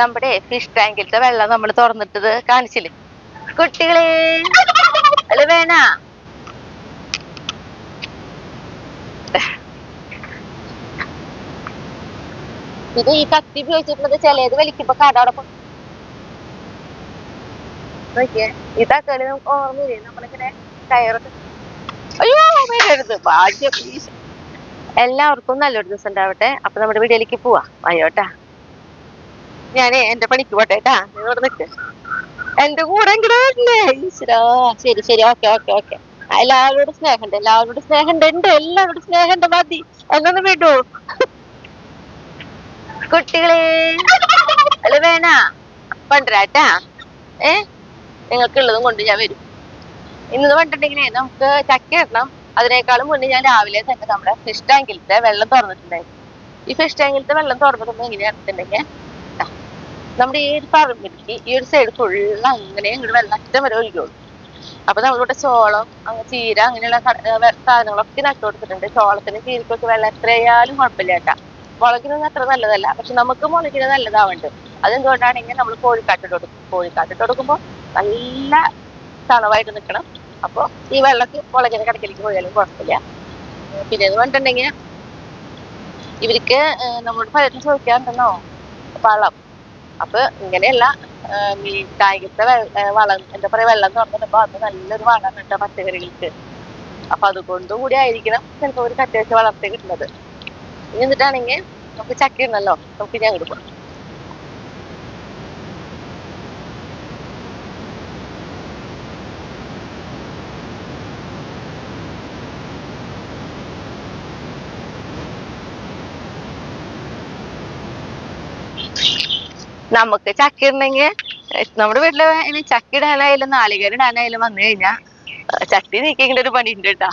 നമ്മുടെ ഫിഷ് ടാങ്കിലത്തെ വെള്ളം നമ്മൾ തുറന്നിട്ടത് കാണിച്ചില്ലേ കുട്ടികളെ? അത് വേണ ഇത് ഈ കത്തി ഉപയോഗിച്ചിട്ടുള്ളത് ചിലത് വലിക്കുമ്പോ കടോടൊപ്പം നോക്കിയേ. ഇതൊക്കെ നമുക്ക് ഓർമ്മയില്ലേ നമ്മളിങ്ങനെ കയറൊക്കെ. അയ്യോ വരരുത്, ഭാഗ്യം. എല്ലാവർക്കും നല്ലൊരു ദിവസം ഉണ്ടാവട്ടെ. അപ്പൊ നമ്മുടെ വീഡിയോയിലേക്ക് പോവാ. അയ്യോട്ടാ, ഞാനേ എന്റെ പണിക്ക് പോട്ടേട്ടാ. ഇവിടെ നിൽക്ക്, എന്റെ കൂടെ എങ്ങനെ. ഈശ്വരാ, ശരി ശരി, ഓക്കെ ഓക്കെ ഓക്കെ. എല്ലാവരോടും സ്നേഹമുണ്ട്, എല്ലാവരോടും സ്നേഹമുണ്ട്, എല്ലാവരോടും സ്നേഹമുണ്ട്. മതി, എന്നൊന്ന് വിടൂ കുട്ടികളെ. അത് വേണ കൊണ്ടുവരാട്ടാ. നിങ്ങൾക്കുള്ളതും കൊണ്ട് ഞാൻ വരും. ഇന്ന് പറഞ്ഞിട്ടുണ്ടെങ്കിലേ നമുക്ക് ചക്ക ഇടണം. അതിനേക്കാളും മുന്നേ ഞാൻ രാവിലെ തന്നെ നമ്മുടെ ഫിഷ് ടാങ്കിലത്തെ വെള്ളം തുറന്നിട്ടുണ്ടായിരുന്നു. ഈ ഫിഷ് ടാങ്കിലത്തെ വെള്ളം തുറന്നിട്ടുമ്പോ എങ്ങനെയാണെന്നുണ്ടെങ്കിൽ നമ്മുടെ ഈ ഒരു പറമ്പിലേക്ക് ഈ ഒരു സൈഡ് ഫുള്ള് അങ്ങനെ ഇങ്ങോട്ട് വെള്ളം അറ്റം വരെ ഒഴുകുള്ളൂ. അപ്പൊ നമ്മളിവിടെ ചോളം, ചീര, അങ്ങനെയുള്ള സാധനങ്ങളൊക്കെ നട്ടു കൊടുത്തിട്ടുണ്ട്. ചോളത്തിന് ചീരക്കൊക്കെ വെള്ളം എത്രയായാലും കുഴപ്പമില്ല കേട്ടാ. മുളകിനൊന്നും അത്ര നല്ലതല്ല, പക്ഷെ നമുക്ക് മുളകിന് നല്ലതാവുന്നുണ്ട്. അതെന്തുകൊണ്ടാണെങ്കിൽ നമ്മൾ കോഴിക്കാട്ടിട്ട് കൊടുക്കും. കോഴിക്കാട്ടിട്ട് കൊടുക്കുമ്പോൾ നല്ല തണവായിട്ട് നിൽക്കണം. അപ്പൊ ഈ വെള്ളത്തിൽ മുളകിന് കിടക്കലേക്ക് പോയാലും കുഴപ്പമില്ല. പിന്നെ എന്ന് പറഞ്ഞിട്ടുണ്ടെങ്കിൽ ഇവർക്ക് നമ്മളോട് പലരും ചോദിക്കാറുണ്ടെന്നോ വളം. അപ്പൊ ഇങ്ങനെയുള്ള ടാങ്കിലത്തെ വളം, എന്താ പറയാ, വെള്ളം തുറന്നിട്ടപ്പോ അത് നല്ലൊരു വളം കേട്ടോ പച്ചക്കറികൾക്ക്. അപ്പൊ അതുകൊണ്ടും കൂടി ആയിരിക്കണം ചിലപ്പോ ഒരു കറ്റ വെച്ച് വളർത്തി കിട്ടുന്നത്. ഇനി എന്നിട്ടാണെങ്കിൽ നമുക്ക് ചക്ക ഉണ്ടല്ലോ, നമുക്ക് ഞാൻ കൊടുക്കാം. നമുക്ക് ചക്ക ഉണ്ടെങ്കിൽ നമ്മുടെ വീട്ടില് ഇനി ചക്ക ഇടാനായാലും നാളികേരം ഇടാനായാലും വന്നു കഴിഞ്ഞാ ചട്ടി നീക്കിങ്ങനെ ഒരു പണി ഉണ്ട് കേട്ടാ.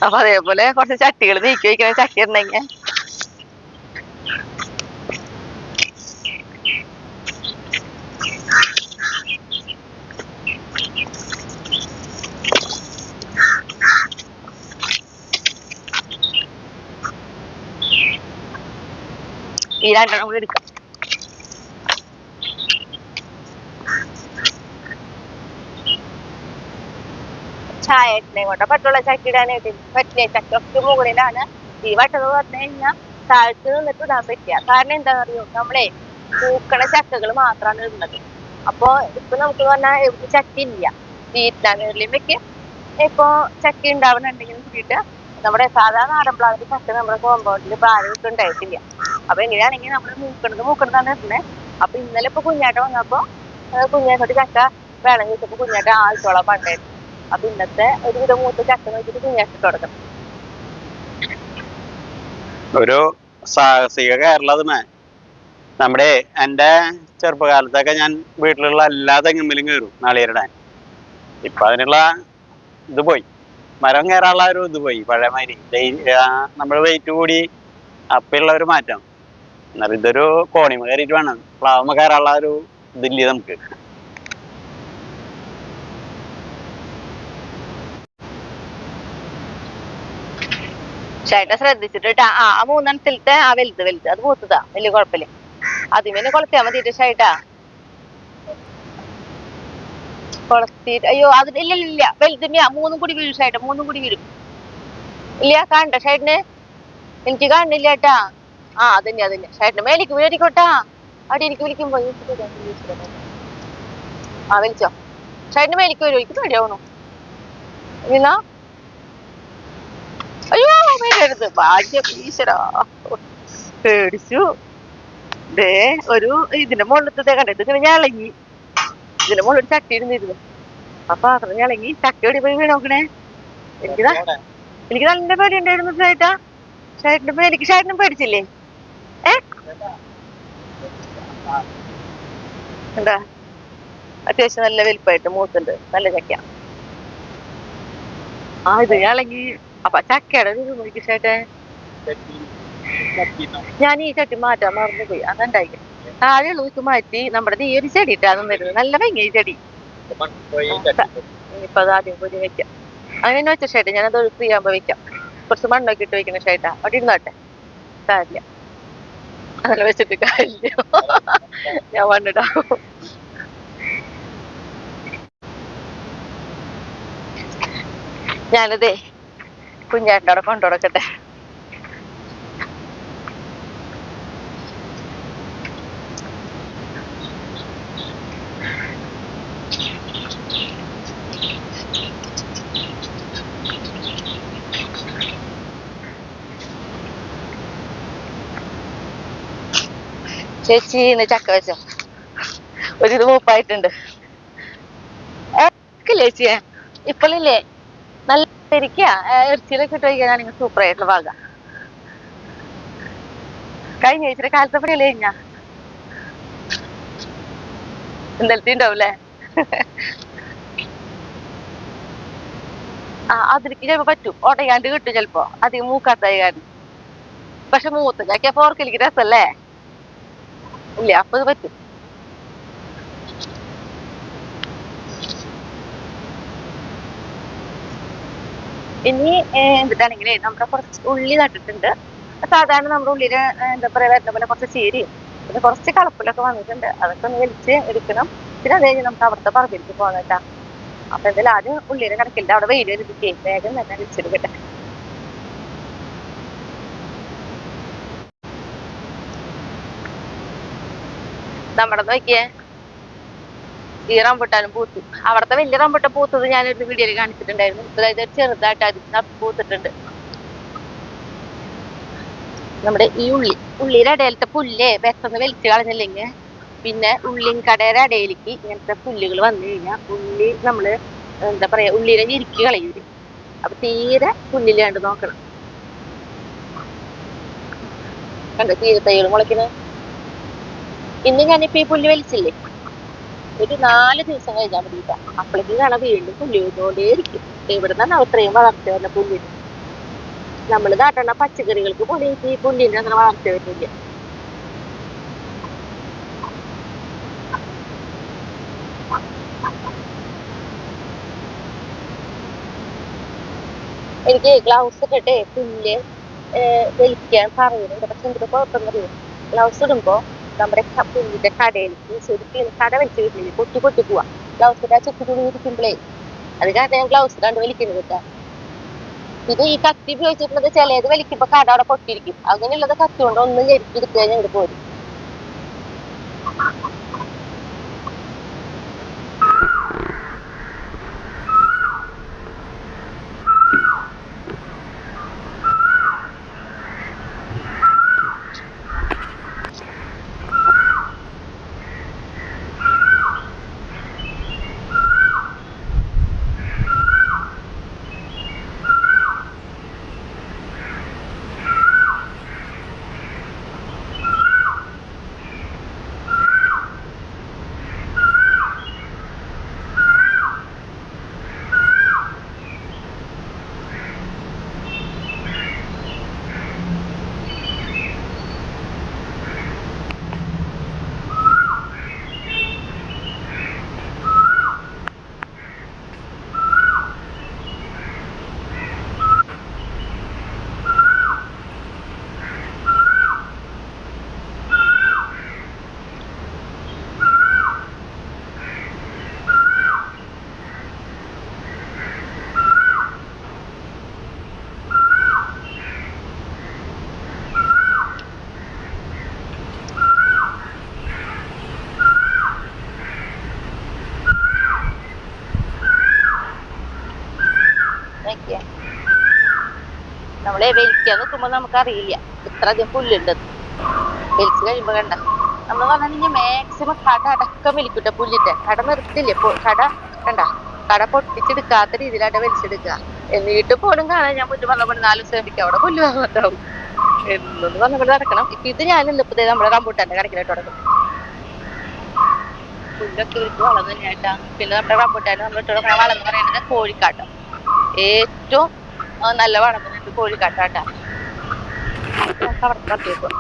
അപ്പൊ അതേപോലെ കുറച്ച് ചട്ടികൾ നീക്കി വയ്ക്കുന്ന ചക്ക ഉണ്ടെങ്കിൽ ഈ രണ്ടെണ്ണം കൂടി എടുക്കാം. ചായട്ടിനെ കൊണ്ട് പറ്റുള്ള ചക്ക ഇടാനായിട്ട് പറ്റില്ല. ചക്കൊക്കെ മുകളിലാണ്. ഈ വട്ടത് പറഞ്ഞു കഴിഞ്ഞാൽ താഴത്ത് നിന്നിട്ട് ഇടാൻ പറ്റില്ല. കാരണം എന്താണെന്ന് അറിയോ, നമ്മളെ പൂക്കണ ചക്കകൾ മാത്രമാണ് ഇടുന്നത്. അപ്പൊ ഇപ്പൊ നമുക്ക് പറഞ്ഞാൽ എവിടെ ചക്ക ഇല്ല. വീട്ടിലാണെങ്കിലേക്ക് ഇപ്പൊ ചക്ക ഉണ്ടാവുന്നുണ്ടെങ്കിലും കൂടിയിട്ട് നമ്മുടെ സാധാരണ നാടൻ പ്ലാവിന്റെ ചക്ക നമ്മുടെ കോമ്പൗണ്ടിൽ പ്രാരംഭം ഉണ്ടായിട്ടില്ല. അപ്പൊ എങ്ങനെയാണെങ്കിൽ നമ്മള് മൂക്കണതാണ് ഇടുന്നത്. അപ്പൊ ഇന്നലെ ഇപ്പൊ കുഞ്ഞാട്ട വന്നപ്പോ കുഞ്ഞാട്ടോട്ട് ചക്ക വേണം ചോദിച്ചപ്പോ കുഞ്ഞാട്ട ആഴ്ചയോളം പണ്ടായിരുന്നു. അപ്പൊ ഇന്നത്തെ ഒരുവിധം മൂത്ത ചക്ക നോക്കിയിട്ട് കുഞ്ഞാട്ടിട്ട് കൊടുക്കണം. ഒരു സാഹസിക കേരളമേ. നമ്മുടെ എന്റെ ചെറുപ്പകാലത്തൊക്കെ ഞാൻ വീട്ടിലുള്ള എല്ലാ തെങ്ങുമ്പിലും കയറും നാളികേരിടാൻ. ഇപ്പൊ അതിനുള്ള ഇത് പോയി, മരം കയറാനുള്ള ഒരു ഇത് പോയി. പഴയമാതിരി നമ്മൾ വെയിറ്റ് കൂടി അപ്പുള്ള ഒരു മാറ്റം. എന്നാലും ഇതൊരു കോണിമ കയറിയിട്ട് വേണം പ്ലാവുമ്മ കയറാനുള്ള ഒരു ഇതില്ല നമുക്ക്. ചേട്ടൻ ശ്രദ്ധിച്ചിട്ട് ആ മൂന്നെണ്ണത്തിലത്തെ ആ വലുത് അത് പൂത്തതാ, വലിയ കുഴപ്പമില്ല. അതിമേനെ കൊളത്തിയാ മതിട്ട് ഷൈട്ടാ. കൊളത്തിട്ട് അയ്യോ അത് ഇല്ല വലുതിന്റെയാ. മൂന്നും കൂടി വീഴും ഷൈട്ട, മൂന്നും കൂടി വീഴും. ഇല്ല കാണണ്ട ഷൈട്ടിന്, എനിക്ക് കാണുന്നില്ല കേട്ടാ. ആ അതന്നെ ഷൈട്ടിന് മേലേക്ക് വീടിക്കോട്ടാ. അവിടെ എനിക്ക് വിളിക്കുമ്പോ ആ വലിച്ചോ. ഷൈട്ടിന് മേലേക്ക് വരും, എനിക്ക് പേടിയാവണു. എന്നാ അയ്യോ വരരുത്, ഭാഗ്യം. ഈശ്വരാ, പേടിച്ചു. ദേ ഒരു ഇതിന്റെ മുകളിലത്തെ കണ്ടിട്ട് ഇങ്ങനെ ഞളങ്ങി. ഇതിന്റെ മുകളിൽ ചട്ടി ഇരുന്നിരുന്നു. അപ്പൊ അത്ര ഞളങ്ങി ചക്ക എവിടെ പോയി വീണോക്കണേ. എനിക്ക് നല്ല പേടി ഉണ്ടായിരുന്നു ചേട്ടാ. ഷൈട്ടിനും പേടിച്ചില്ലേ? എന്താ അത്യാവശ്യം നല്ല വലിപ്പമായിട്ട് മൂത്തുണ്ട്, നല്ല ചക്ക. ആ ഇത് ഞളങ്ങി. അപ്പൊ ചക്കയുടെ നോക്കി ചേട്ടേ, ഞാൻ ഈ ചട്ടി മാറ്റാൻ മറന്നുപോയി. അതുണ്ടായി താഴെയുള്ള ഊക്ക് മാറ്റി നമ്മുടെ ഈ ഒരു ചെടി ഇട്ടാന്ന് വരുന്നത്. നല്ല ഭംഗി ഈ ചെടി. ഇപ്പൊ അത് ആദ്യം പോയി വെക്കാം. അങ്ങനെ വെച്ച ഷേട്ടാ, ഞാനത് ഫ്രീ ആകുമ്പോ വെക്കാം. കുറച്ച് മണ്ണൊക്കെ ഇട്ട് വെക്കുന്ന ഷേട്ടാ. അവിടെ ഇരുന്നോട്ടെ, കാര്യമില്ല. അതല്ല വെച്ചിട്ട് കാര്യമില്ല. ഞാൻ വന്നിട്ടാ. ഞാനതേ കുഞ്ഞാട്ടൻ്റെ അവിടെ കൊണ്ടുകൊടുക്കട്ടെ. ചേച്ചി ഇന്ന് ചക്ക വെച്ചോ, ഒരിത് മൂപ്പായിട്ടുണ്ട്. ചേച്ചിയെ ഇപ്പോഴില്ലേ നല്ല ശരിക്കാ ഇറച്ചിയിലൊക്കെ ഇട്ട് വയ്ക്കാനാണെങ്കിൽ സൂപ്പർ ആയിട്ടുള്ള ഭാഗം. കഴിഞ്ഞ ചേച്ചിയുടെ കാലത്തപ്പടിയല്ലേ കഴിഞ്ഞ ഇന്നലത്തെ ഉണ്ടാവൂലേ. ആ അതിലേക്ക് ചിലപ്പോ പറ്റും, ഉടയാണ്ട് കിട്ടും ചിലപ്പോ അധികം മൂക്കാത്തായി കാരണം. പക്ഷെ മൂത്ത ചക്ക പോർക്കലിക്ക് രസല്ലേ. ഇല്ല അപ്പൊ ഇത് പറ്റും. ഇനി എന്തിട്ടാണെങ്കിലേ നമ്മുടെ കുറച്ച് ഉള്ളി നട്ടിട്ടുണ്ട്. സാധാരണ നമ്മുടെ ഉള്ളില് എന്താ പറയാ വരുന്ന പോലെ കുറച്ച് ചീരയും പിന്നെ കുറച്ച് കളപ്പിലൊക്കെ വന്നിട്ടുണ്ട്. അതൊക്കെ ഒന്ന് വലിച്ച് എടുക്കണം. പിന്നെ അത് കഴിഞ്ഞ് നമുക്ക് അവിടുത്തെ പറമ്പിലേക്ക് പോകാം കേട്ടാ. അപ്പൊ എന്തായാലും ആദ്യം ഉള്ളിയുടെ കിടക്കില്ല, അവിടെ വെയിൽ വരുത്തിക്കേ വേഗം തന്നെ വലിച്ചെടുക്കട്ടെ. നമ്മുടെ നോക്കിയേ ഈ റംബുട്ടാനും പൂത്തു. അവിടുത്തെ വലിയ റംബുട്ടാൻ പൂത്തത് ഞാനൊരു വീഡിയോയിൽ കാണിച്ചിട്ടുണ്ടായിരുന്നു. അതായത് ചെറുതായിട്ട് അതിന് പൂത്തിട്ടുണ്ട്. നമ്മുടെ ഈ ഉള്ളിയുടെ ഇടയിലത്തെ പുല്ലേ പെട്ടെന്ന് വലിച്ചു കളഞ്ഞില്ലെങ്കിൽ പിന്നെ ഉള്ളിൻകടയുടെ ഇടയിലേക്ക് ഇങ്ങനത്തെ പുല്ലുകൾ വന്നു കഴിഞ്ഞാൽ ഉള്ളി നമ്മള് എന്താ പറയാ ഉള്ളിനെ ഞെരുക്കി കളയൂര്. അപ്പൊ തീരെ പുല്ലില്ലാണ്ട് നോക്കണം. കണ്ടോ തീരെ തൈകൾ മുളയ്ക്കുന്നത്. ഇന്ന് ഞാനിപ്പോ ഈ പുല്ല് വലിച്ചില്ലേ, ഒരു 4 ദിവസം കഴിഞ്ഞാൽ മതിയില്ല. അപ്പോഴേക്കും കാണാൻ വീണ്ടും പുല്ല് വന്നുകൊണ്ടേയിരിക്കും. ഇവിടെ നിന്നാണ് അത്രയും വളർച്ച വരുന്ന പുല്ലിന്. നമ്മൾ നാട്ടണ പച്ചക്കറികൾക്ക് പോലും ഈ പുല്ലിന്റെ അങ്ങനെ വളർച്ച വരുന്നില്ല. എനിക്ക് ഗ്ലൗസ് ഇട്ടിട്ടേ പുല്ല് വലിക്കാൻ പറയുന്നുണ്ട്. പക്ഷെ എന്തൊക്കെ കുഴപ്പമെന്നറിയോ, ഗ്ലൗസ് ഇടുമ്പോ നമ്മുടെ പുല്ലിന്റെ കടയിലേക്ക് ശരിക്കും കട വലിച്ചു കിട്ടില്ല, പൊട്ടി പൊട്ടി പോവാ. ഗ്ലൗസിന്റെ ആ ചുറ്റി തുണി ഇരിക്കുമ്പോഴേ അത് കാരണം ഞാൻ ഗ്ലൗസ് ഇടാണ്ട് വലിക്കുന്നത് കേട്ടാ. പിന്നെ ഈ കത്തി ഉപയോഗിച്ചിട്ടുള്ളത് ചിലത് വലിക്കുമ്പോ കട അവിടെ പൊട്ടിയിരിക്കും. അങ്ങനെയുള്ളത് കത്തി കൊണ്ട് ഒന്നും ഞെരുക്കി എടുത്തു കഴിഞ്ഞാൽ ഇങ്ങോട്ട് പോരും. നമ്മളെ വലിക്കാൻ നിൽക്കുമ്പോ നമുക്കറിയില്ല ഇത്ര അധികം പുല്ലുണ്ടെന്ന്. വലിച്ചു കഴിയുമ്പോ കണ്ട നമ്മൾ പറഞ്ഞാൽ മാക്സിമം കട അടക്കം വലിക്കൂട്ടെ പുല്ലിന്റെ. കട നിർത്തില്ലേ കട കണ്ട കട പൊട്ടിച്ചെടുക്കാത്ത രീതിയിലായിട്ട് വലിച്ചെടുക്കുക. എന്നിട്ട് പോലും കാണാൻ ഞാൻ മുന്നേ പറഞ്ഞ പോലെ 4 ദിവസം കഴിക്കും അവിടെ പുല്ല് വാങ്ങാണ്ടാവും എന്നൊന്ന് പറഞ്ഞ പോലെ നടക്കണം. ഇപ്പൊ ഇത് ഞാനില്ല ഇപ്പൊ നമ്മുടെ റംബൂട്ടാന്റെ കടക്കിലായിട്ട് തുടങ്ങും. പുല്ലൊക്കെ ഇവർക്ക് വളം തന്നെയായിട്ടാ. പിന്നെ നമ്മുടെ റംബൂട്ടാന് നമ്മൾ ഇട്ട് കൊടുക്കുന്ന വളം എന്ന് പറയുന്നത് കോഴിക്കാട്ടം. ഏറ്റവും നല്ല വളം തന്നെയാണ് കോഴിക്കാട്ടാട്ടാ. അവിടെ തട്ടിയേക്കും.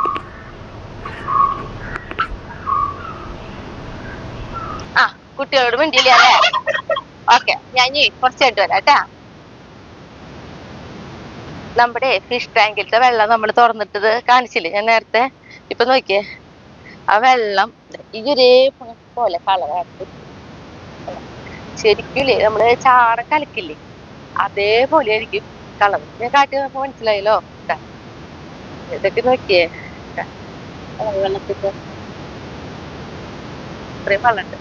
ആ കുട്ടികളോട് മിണ്ടിയില്ല അല്ലേ? ഓക്കെ, ഞാൻ കുറച്ചായിട്ട് വരാം കേട്ടാ. നമ്മുടെ ഫിഷ് ടാങ്കിലത്തെ വെള്ളം നമ്മൾ തുറന്നിട്ടത് കാണിച്ചില്ലേ ഞാൻ നേരത്തെ. ഇപ്പൊ നോക്കിയേ ആ വെള്ളം ഈ ഒരേ പോലെ കളറാക്കി ശരിക്കില്ലേ നമ്മള് ചാണ കലക്കില്ലേ അതേപോലെ ആയിരിക്കും കളർ. ഞാൻ കാട്ടി നമുക്ക് മനസ്സിലായല്ലോ. ഇതൊക്കെ നോക്കിയേ വെള്ളത്തിന്റെ ഇത്രയും വെള്ളമുണ്ട്.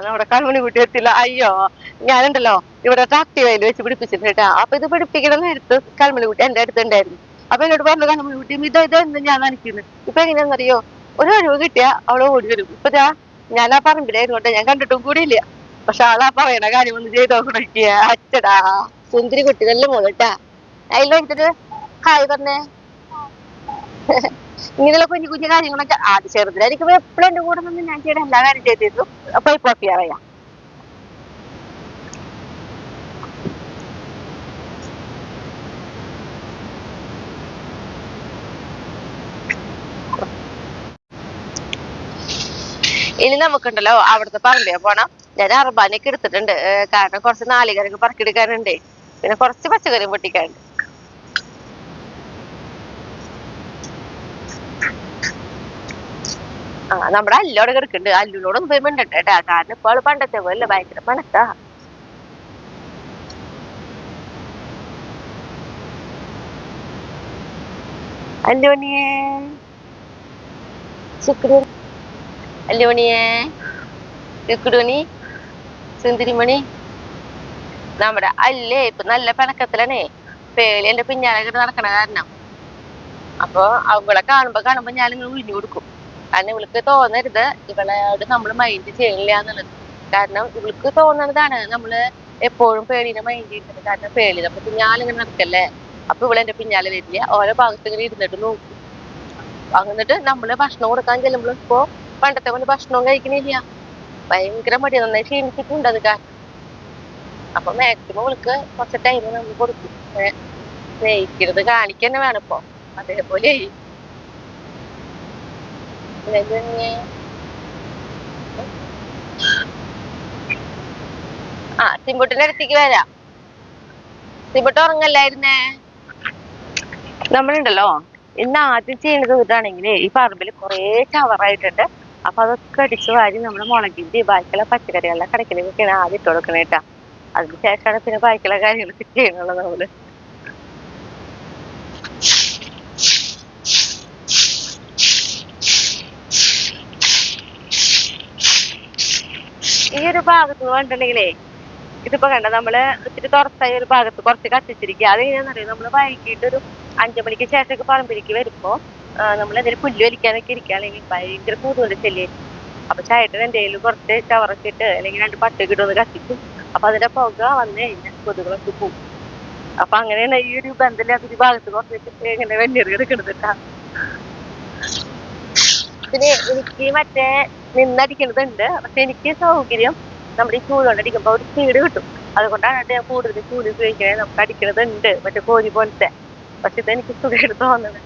നമ്മുടെ കൺമണി കുട്ടി എത്തില്ല. അയ്യോ, ഞാനുണ്ടല്ലോ ഇവിടെ ആക്റ്റീവയിൽ വെച്ച് പിടിപ്പിച്ചിട്ടാ. അപ്പൊ ഇത് പിടിപ്പിക്കുന്ന നേരത്ത് കൺമണി കുട്ടി എന്റെ അടുത്തുണ്ടായിരുന്നു. അപ്പൊ എന്നോട് പറഞ്ഞു കൺമണി കുട്ടി ഇതെന്ന് ഞാൻ നനയ്ക്കുന്നത്. ഇപ്പൊ എങ്ങനെയാണെന്നറിയോ, ഒരു ഒഴിവ് കിട്ടിയാ അവള് ഓടി വരും. ഇപ്പൊ ഞാൻ ആ പറമ്പിലായിരുന്നോട്ടെ, ഞാൻ കണ്ടിട്ടും കൂടിയില്ല. പക്ഷെ ആളാ പറയണ കാര്യം ഒന്ന് ചെയ്ത് നോക്കിയ അച്ചടാ സുന്ദരി കുട്ടി നല്ല മോളട്ടാ. അതിൽ എനിക്കൊരു ഹായ് പറഞ്ഞേ. ഇങ്ങനെയുള്ള കുഞ്ഞു കുഞ്ഞു കാര്യങ്ങളൊക്കെ ആദ്യ ചെറുതിലായിരിക്കും എപ്പോഴും എന്റെ കൂടെ നിന്ന് ഞാൻ ചെയ്യണ എല്ലാ കാര്യം ചെയ്തിരുന്നു. അപ്പൊ ഇപ്പൊ അറിയാം. ഇനി നമുക്കുണ്ടല്ലോ അവിടുത്തെ പറമ്പിയാ പോണം. ഞാൻ അർബാനൊക്കെ എടുത്തിട്ടുണ്ട്. കാരണം കുറച്ച് നാളികരൊക്കെ പറക്കിയെടുക്കാനുണ്ട്. പിന്നെ കുറച്ച് പച്ചക്കറിയും പൊട്ടിക്കാനുണ്ട്. നമ്മുടെ അല്ലോടെ കിടക്കുന്നുണ്ട്. അല്ലുനോടൊന്നും പോയി മിണ്ടട്ടെ കേട്ടാ. കാരണം ഇപ്പൊ ആള് പണ്ടത്തെ പോലെ ഭയങ്കര പണക്കാ. അല്ലുമണിയേ ശുക്രു, അല്ലുമണിയേ ശുക്രുണി, സുന്ദരിമണി. നമ്മുടെ അല്ലേ ഇപ്പൊ നല്ല പിണക്കത്തിലാണേ. പേളി എന്റെ പിന്നാലെ നടക്കണ കാരണം. അപ്പൊ അവളെ കാണുമ്പോ ഞാനിങ്ങനെ ഒഴിഞ്ഞു കൊടുക്കും. കാരണം ഇവൾക്ക് തോന്നരുത് ഇവളോട് നമ്മൾ മൈൻഡ് ചെയ്യില്ല എന്നുള്ളത്. കാരണം ഇവൾക്ക് തോന്നണതാണ് നമ്മള് എപ്പോഴും പേളീനെ മൈൻഡ് ചെയ്യുന്നത്. കാരണം പേളി നമ്മുടെ പിന്നാലിങ്ങനെ നടക്കല്ലേ. അപ്പൊ ഇവളെന്റെ പിന്നാലെ വരില്ല. ഓരോ ഭാഗത്ത് ഇങ്ങനെ ഇരുന്നിട്ട് നോക്കും. എന്നിട്ട് നമ്മള് ഭക്ഷണം കൊടുക്കാൻ ചെല്ലുമ്പോൾ ഇപ്പൊ പണ്ടത്തെ പോലെ ഭക്ഷണവും കഴിക്കണില്ല. ഭയങ്കര മടി. നന്നായി ക്ഷീണിച്ചിട്ടുണ്ട് അത് കാരണം. അപ്പൊ മാക്സിമം ഇവൾക്ക് കുറച്ച് ടൈം നമ്മൾ കൊടുക്കും. സ്നേഹിക്കുന്നത് കാണിക്കന്നെ വേണം ഇപ്പൊ. അതേപോലെ സിമ്പുട്ടിന്റെ അടുത്തേക്ക് വരാം. സിമ്പുട്ട് ഉറങ്ങല്ലായിരുന്നേ. നമ്മളുണ്ടല്ലോ ഇന്ന് ആദ്യം ചെയ്യുന്നത് ഇതാണെങ്കിലേ ഈ പറമ്പിൽ കുറെ ചവറായിട്ടുണ്ട്. അപ്പൊ അതൊക്കെ അടിച്ചു വാരി നമ്മള് മുളകിന്റെ ബാക്കിയുള്ള പച്ചക്കറികളുടെ കടക്കിലേക്കൊക്കെയാണ് ആദ്യം ഇട്ട് കൊടുക്കണേ കേട്ടാ. അതിന് ശേഷമാണ് പിന്നെ ബാക്കിയുള്ള കാര്യങ്ങളൊക്കെ ചെയ്യണുള്ളത് നമ്മള്. ഈ ഒരു ഭാഗത്ത് കണ്ടിട്ടുണ്ടെങ്കിലേ ഇതിപ്പോ കണ്ട നമ്മള് ഇത്തിരി തുറസായ ഒരു ഭാഗത്ത് കുറച്ച് കത്തിച്ചിരിക്കുക. അതെങ്ങനെയാണെന്നറിയാം, നമ്മള് വൈകിട്ട് ഒരു 5 മണിക്ക് ശേഷമൊക്കെ പറമ്പിലേക്ക് വരുമ്പോ നമ്മൾ എന്തെങ്കിലും പുല്ല് വലിക്കാനൊക്കെ ഇരിക്കുകയാണെങ്കിൽ ഭയങ്കര കൂതുകൊണ്ട് ചെല്ലേ. അപ്പൊ ചേട്ടൻ എന്തെങ്കിലും കുറച്ച് ചവറൊക്കെ ഇട്ട് അല്ലെങ്കിൽ 2 പട്ടൊക്കെ ഇട്ട് ഒന്ന് കത്തിക്കും. അപ്പൊ അതിന്റെ പുക വന്നു കഴിഞ്ഞാൽ കൊതുകളൊക്കെ പോകും. അപ്പൊ അങ്ങനെയാണ് ഈ ഒരു ബന്ധമില്ലാത്തൊരു ഭാഗത്ത് കുറച്ച് ഇങ്ങനെ വെണ്ണീറ് എടുക്കണതിട്ടാ. പിന്നെ എനിക്ക് മറ്റേ നിന്നടിക്കണതുണ്ട്. പക്ഷെ എനിക്ക് സൗകര്യം നമ്മുടെ ഈ ചൂട് കൊണ്ട് അടിക്കുമ്പോ ഒരു സ്പീഡ് കിട്ടും. അതുകൊണ്ടാണ് ഞാൻ കൂടുതൽ ചൂട് ഉപയോഗിക്കണേ. നമുക്ക് അടിക്കണതുണ്ട് മറ്റേ കോഴി പോലത്തെ. പക്ഷെ ഇതെനിക്ക് സുഖമായിട്ട് തോന്നുന്നത്.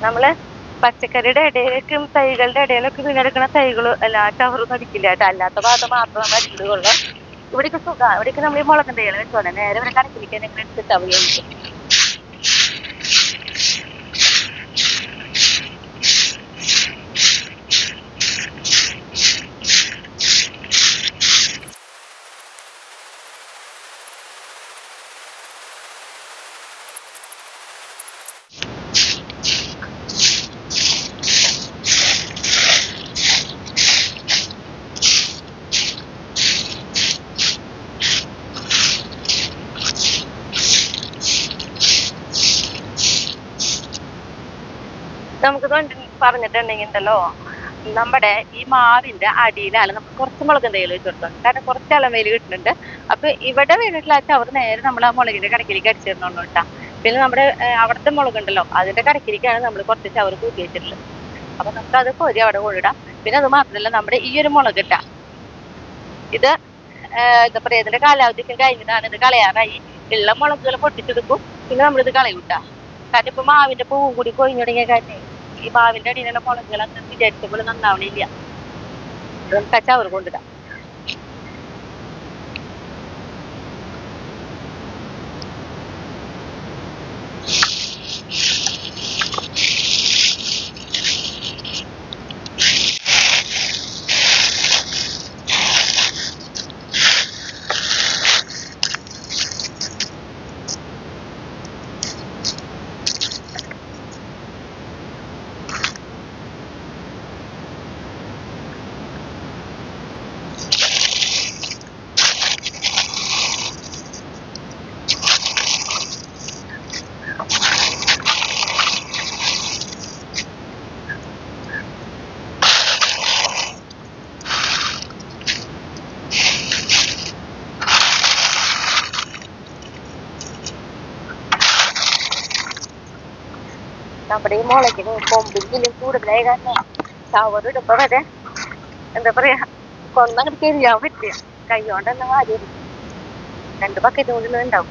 നമ്മള് പച്ചക്കറിയുടെ ഇടയിലേക്കും തൈകളുടെ ഇടയിലൊക്കെ വീണെടുക്കുന്ന തൈകള് എല്ലാ ചവറൊന്നും അടിക്കില്ല കേട്ടോ. അല്ലാത്ത ഭാഗത്ത് മാത്രം നമ്മൾ അടിച്ചിട്ടുള്ളൂ. ഇവിടേക്ക് സുഖം. ഇവിടേക്ക് നമ്മൾ ഈ മുളകിന്റെ തൈകൾ വെച്ചോളെ നേരെ ഇവിടെ കടക്കിലേക്ക് എന്തെങ്കിലും എടുത്തിട്ട് അവർക്ക്. നമുക്ക് പറഞ്ഞിട്ടുണ്ടെങ്കിൽ ഉണ്ടല്ലോ, നമ്മുടെ ഈ മാവിന്റെ അടിയിലാണ് നമുക്ക് കുറച്ച് മുളക് എന്തെങ്കിലും വെച്ച് കൊടുക്കണം. കാരണം കുറച്ച് ഇളമേല് കിട്ടുന്നുണ്ട്. അപ്പൊ ഇവിടെ വീണിട്ടുള്ള ചവറ് നേരെ നമ്മൾ ആ മുളകിന്റെ കടക്കിലേക്ക് അടിച്ചിരുന്നോളൂ കേട്ടാ. പിന്നെ നമ്മുടെ അവിടുത്തെ മുളകുണ്ടല്ലോ, അതിന്റെ കടക്കിലേക്കാണ് നമ്മൾ കുറച്ച് ചവറ് കൂട്ടി വെച്ചിട്ടുള്ളത്. അപ്പൊ നമുക്ക് അത് കോരി അവിടെ കൊണ്ടിടാം. പിന്നെ അത് മാത്രമല്ല, നമ്മുടെ ഈ ഒരു മുളക് ഇട്ടാ ഇത് എന്താ പറയാ, ഇതിന്റെ കാലാവധിക്ക് കഴിഞ്ഞതാണ്. ഇത് കളയാറായി. ഉള്ള മുളകുകൾ പൊട്ടിച്ചെടുക്കും. പിന്നെ നമ്മളിത് കളയൂട്ടാ. കാരണം ഇപ്പൊ മാവിന്റെ പൂവും കൂടി കൊഴിഞ്ഞു തുടങ്ങിയ കാരണം ഈ മാവിന്റെ അടിയിലുള്ള മുളകുകൾ അങ്ങനെ വിചാരിച്ചപ്പോൾ നന്നാവണില്ല. നമുക്ക് ആ ചവറ് കൊണ്ടിടാം. നമ്മുടെ ഈ മുളകിന് കൊമ്പിലും കൂടുതലായി കാരണം ചവറിടുമ്പോ വരെ എന്താ പറയാ, കൊന്നങ്ങോട്ട് കരിയാൻ പറ്റില്ല. കൈ കൊണ്ട് തന്നെ വാരി 2 ബക്കറ്റ് കൊണ്ട് ഉണ്ടാവും.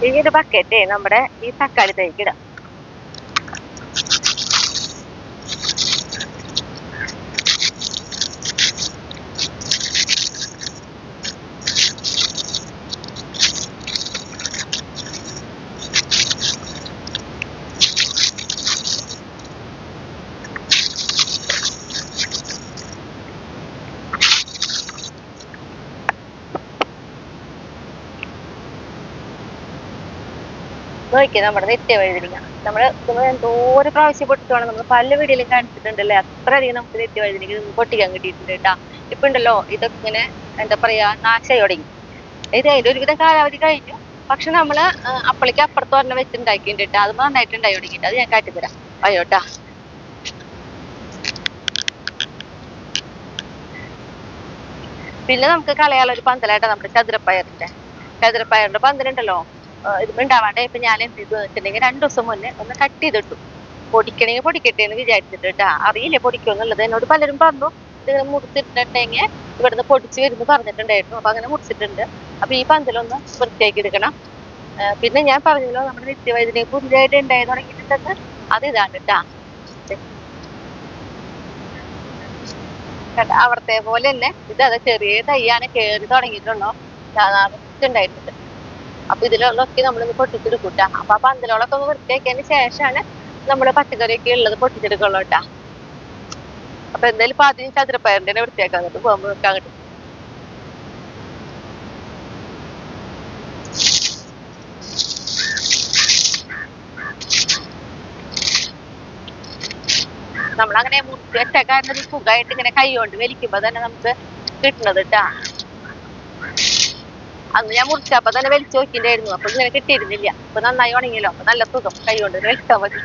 ഈ ഒരു ബക്കറ്റ് നമ്മുടെ ഈ തക്കാളി തൈക്ക് ഇടാം. നോക്കിയാൽ നമ്മുടെ നിത്യവഴുതനങ്ങ നമ്മൾ എന്തോരം പ്രാവശ്യം പൊട്ടിച്ചാണ് നമ്മൾ പല വീഡിയോയിലും കാണിച്ചിട്ടുണ്ടല്ലേ. അത്രയധികം നമുക്ക് നിത്യവഴുതനങ്ങ പൊട്ടിക്കാൻ കിട്ടിയിട്ടുണ്ട് കേട്ടാ. ഇപ്പൊ ഉണ്ടല്ലോ, ഇതൊക്കെ ഇങ്ങനെ എന്താ പറയാ, നാശമായി തുടങ്ങി. ഇത് അതിന്റെ ഒരുവിധം കാലാവധി കഴിഞ്ഞു. പക്ഷെ നമ്മള് അപ്പളേക്ക് അപ്പുറത്ത് ഒരെണ്ണം വെച്ചുണ്ടാക്കിയിട്ടുണ്ട് കേട്ടാ. അത് നന്നായിട്ട് ഉണ്ടായി തുടങ്ങിയിട്ട്. അത് ഞാൻ കാട്ടിത്തരാം. അയ്യോട്ടാ. പിന്നെ നമുക്ക് കളയാനുള്ള ഒരു പന്തലായിട്ടാ നമ്മുടെ ചതുരപ്പയറിന്റെ പന്തലുണ്ടല്ലോ. ഇത് ഉണ്ടാവാണ്ട് ഇപ്പൊ ഞാൻ എന്ത് ചെയ്തു വെച്ചിട്ടുണ്ടെങ്കിൽ 2 ദിവസം മുന്നേ ഒന്ന് കട്ട് ചെയ്തിട്ടു. പൊടിക്കണമെങ്കിൽ പൊടിക്കട്ടെ എന്ന് വിചാരിച്ചിട്ട് കേട്ടാ. അറിയില്ലേ പൊടിക്കുമെന്നുള്ളത്. എന്നോട് പലരും പറഞ്ഞു ഇത് മുറിച്ചിട്ടുണ്ടെങ്കിൽ ഇവിടുന്ന് പൊടിച്ച് വരുന്നു പറഞ്ഞിട്ടുണ്ടായിരുന്നു. അപ്പൊ അങ്ങനെ മുറിച്ചിട്ടുണ്ട്. അപ്പൊ ഈ പന്തലൊന്ന് വൃത്തിയാക്കി എടുക്കണം. പിന്നെ ഞാൻ പറഞ്ഞല്ലോ, നമ്മുടെ നിത്യവൈദ്യനെ പുതിയതായിട്ട് ഉണ്ടായി തുടങ്ങിയിട്ടുണ്ടെന്ന്. അത് ഇതാണ് കേട്ടാ. അവിടത്തെ പോലെ തന്നെ ഇത് ചെറിയ തൈയാണ്, കേറി തുടങ്ങിയിട്ടുള്ളൂ. ഉണ്ടായിട്ടുണ്ട്. അപ്പൊ ഇതിലൊക്കെ നമ്മളിന്ന് പൊട്ടിച്ചെടുക്കൂട്ടാ. അപ്പൊ ആ പന്തലോളൊക്കെ ഒന്ന് വൃത്തിയാക്കിയതിന് ശേഷമാണ് നമ്മള് പച്ചക്കറിയൊക്കെ ഉള്ളത് പൊട്ടിച്ചെടുക്കുള്ളൂ കേട്ടാ. അപ്പൊ എന്തായാലും ഇപ്പൊ ആദ്യം ചതുരപ്പയറിന്റെ തന്നെ വൃത്തിയാക്കാൻ കിട്ടും. പോകുമ്പോ വെക്കാൻ കിട്ടും. നമ്മളങ്ങനെ മുറിച്ച് വെച്ചേക്കാരനത് സുഖമായിട്ട് ഇങ്ങനെ കൈ കൊണ്ട് വലിക്കുമ്പോ തന്നെ നമുക്ക് കിട്ടുന്നത് കേട്ടാ. അന്ന് ഞാൻ മുറിച്ചപ്പോ തന്നെ വലിച്ചു നോക്കിണ്ടായിരുന്നു. അപ്പൊ ഇങ്ങനെ കിട്ടിയിരുന്നില്ല. അപ്പൊ നന്നായി ഉണങ്ങിയല്ലോ. അപ്പൊ നല്ല സുഖം, കൈ കൊണ്ട് വലിച്ചാൽ മതി.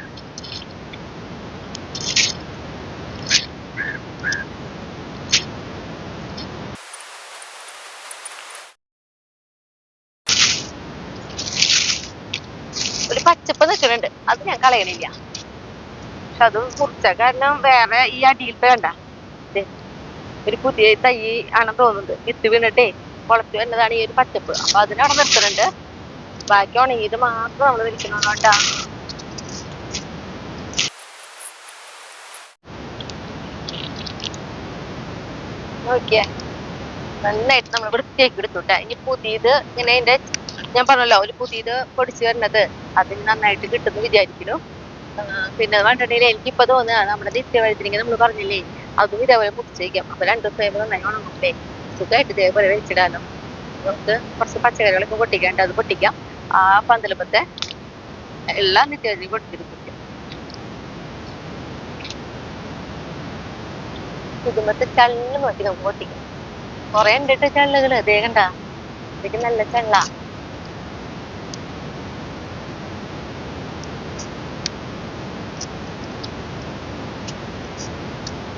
ഒരു പച്ചപ്പ് നിൽക്കുന്നുണ്ട്, അത് ഞാൻ കളയണില്ല. പക്ഷെ അത് മുറിച്ച കാരണം വേറെ ഈ അടിയിലത്തെ വേണ്ട, ഒരു പുതിയ തൈ ആണെന്ന് തോന്നുന്നുണ്ട്. വിത്ത് വീണിട്ടേ മുളച്ചു വരുന്നതാണ് ഈ ഒരു പച്ചപ്പ്. അപ്പൊ അതിനവിടെ നിർത്തുന്നുണ്ട്. ബാക്കി ഉണങ്ങിയത് മാത്രം നമ്മൾ വലിക്കണം കേട്ടാ. നോക്കിയേ, നന്നായിട്ട് നമ്മൾ വൃത്തിയാക്കി എടുത്തുട്ടാ. ഇനി പുതിയത് ഇങ്ങനെ അതിന്റെ ഞാൻ പറഞ്ഞല്ലോ, ഒരു പുതിയത് പൊടിച്ചു വരുന്നത് അതിന് നന്നായിട്ട് കിട്ടുമെന്ന് വിചാരിക്കുന്നു. പിന്നെ വേണ്ടിട്ടുണ്ടെങ്കിൽ എനിക്കിപ്പോ തോന്നുകയാണ് നമ്മുടെ നിത്യവഴുതനങ്ങ നമ്മൾ പറഞ്ഞില്ലേ, അതും ഇതേപോലെ മുറിച്ച് വയ്ക്കാം. അപ്പൊ 2 ദിവസം കഴിയുമ്പോൾ നന്നായി ഉണങ്ങുമ്പേ സുഖമായിട്ട് ഇതേപോലെ വെച്ചിടാലോ. നമുക്ക് കുറച്ച് പച്ചക്കറികളൊക്കെ പൊട്ടിക്കാണ്ട് അത് പൊട്ടിക്കാം. ആ പന്തലുമ്പത്തെ എല്ലാ നിത്യവൈദ്യം പൊട്ടിച്ചിരിക്കും. ഇതുമ്പത്തെ ചള്ള് നോക്കി നമുക്ക് പൊട്ടിക്കാം. കൊറേ ഉണ്ടിട്ട് ചള്ളുകള് ദേ കണ്ട, ഇതൊക്കെ നല്ല ചള്ള.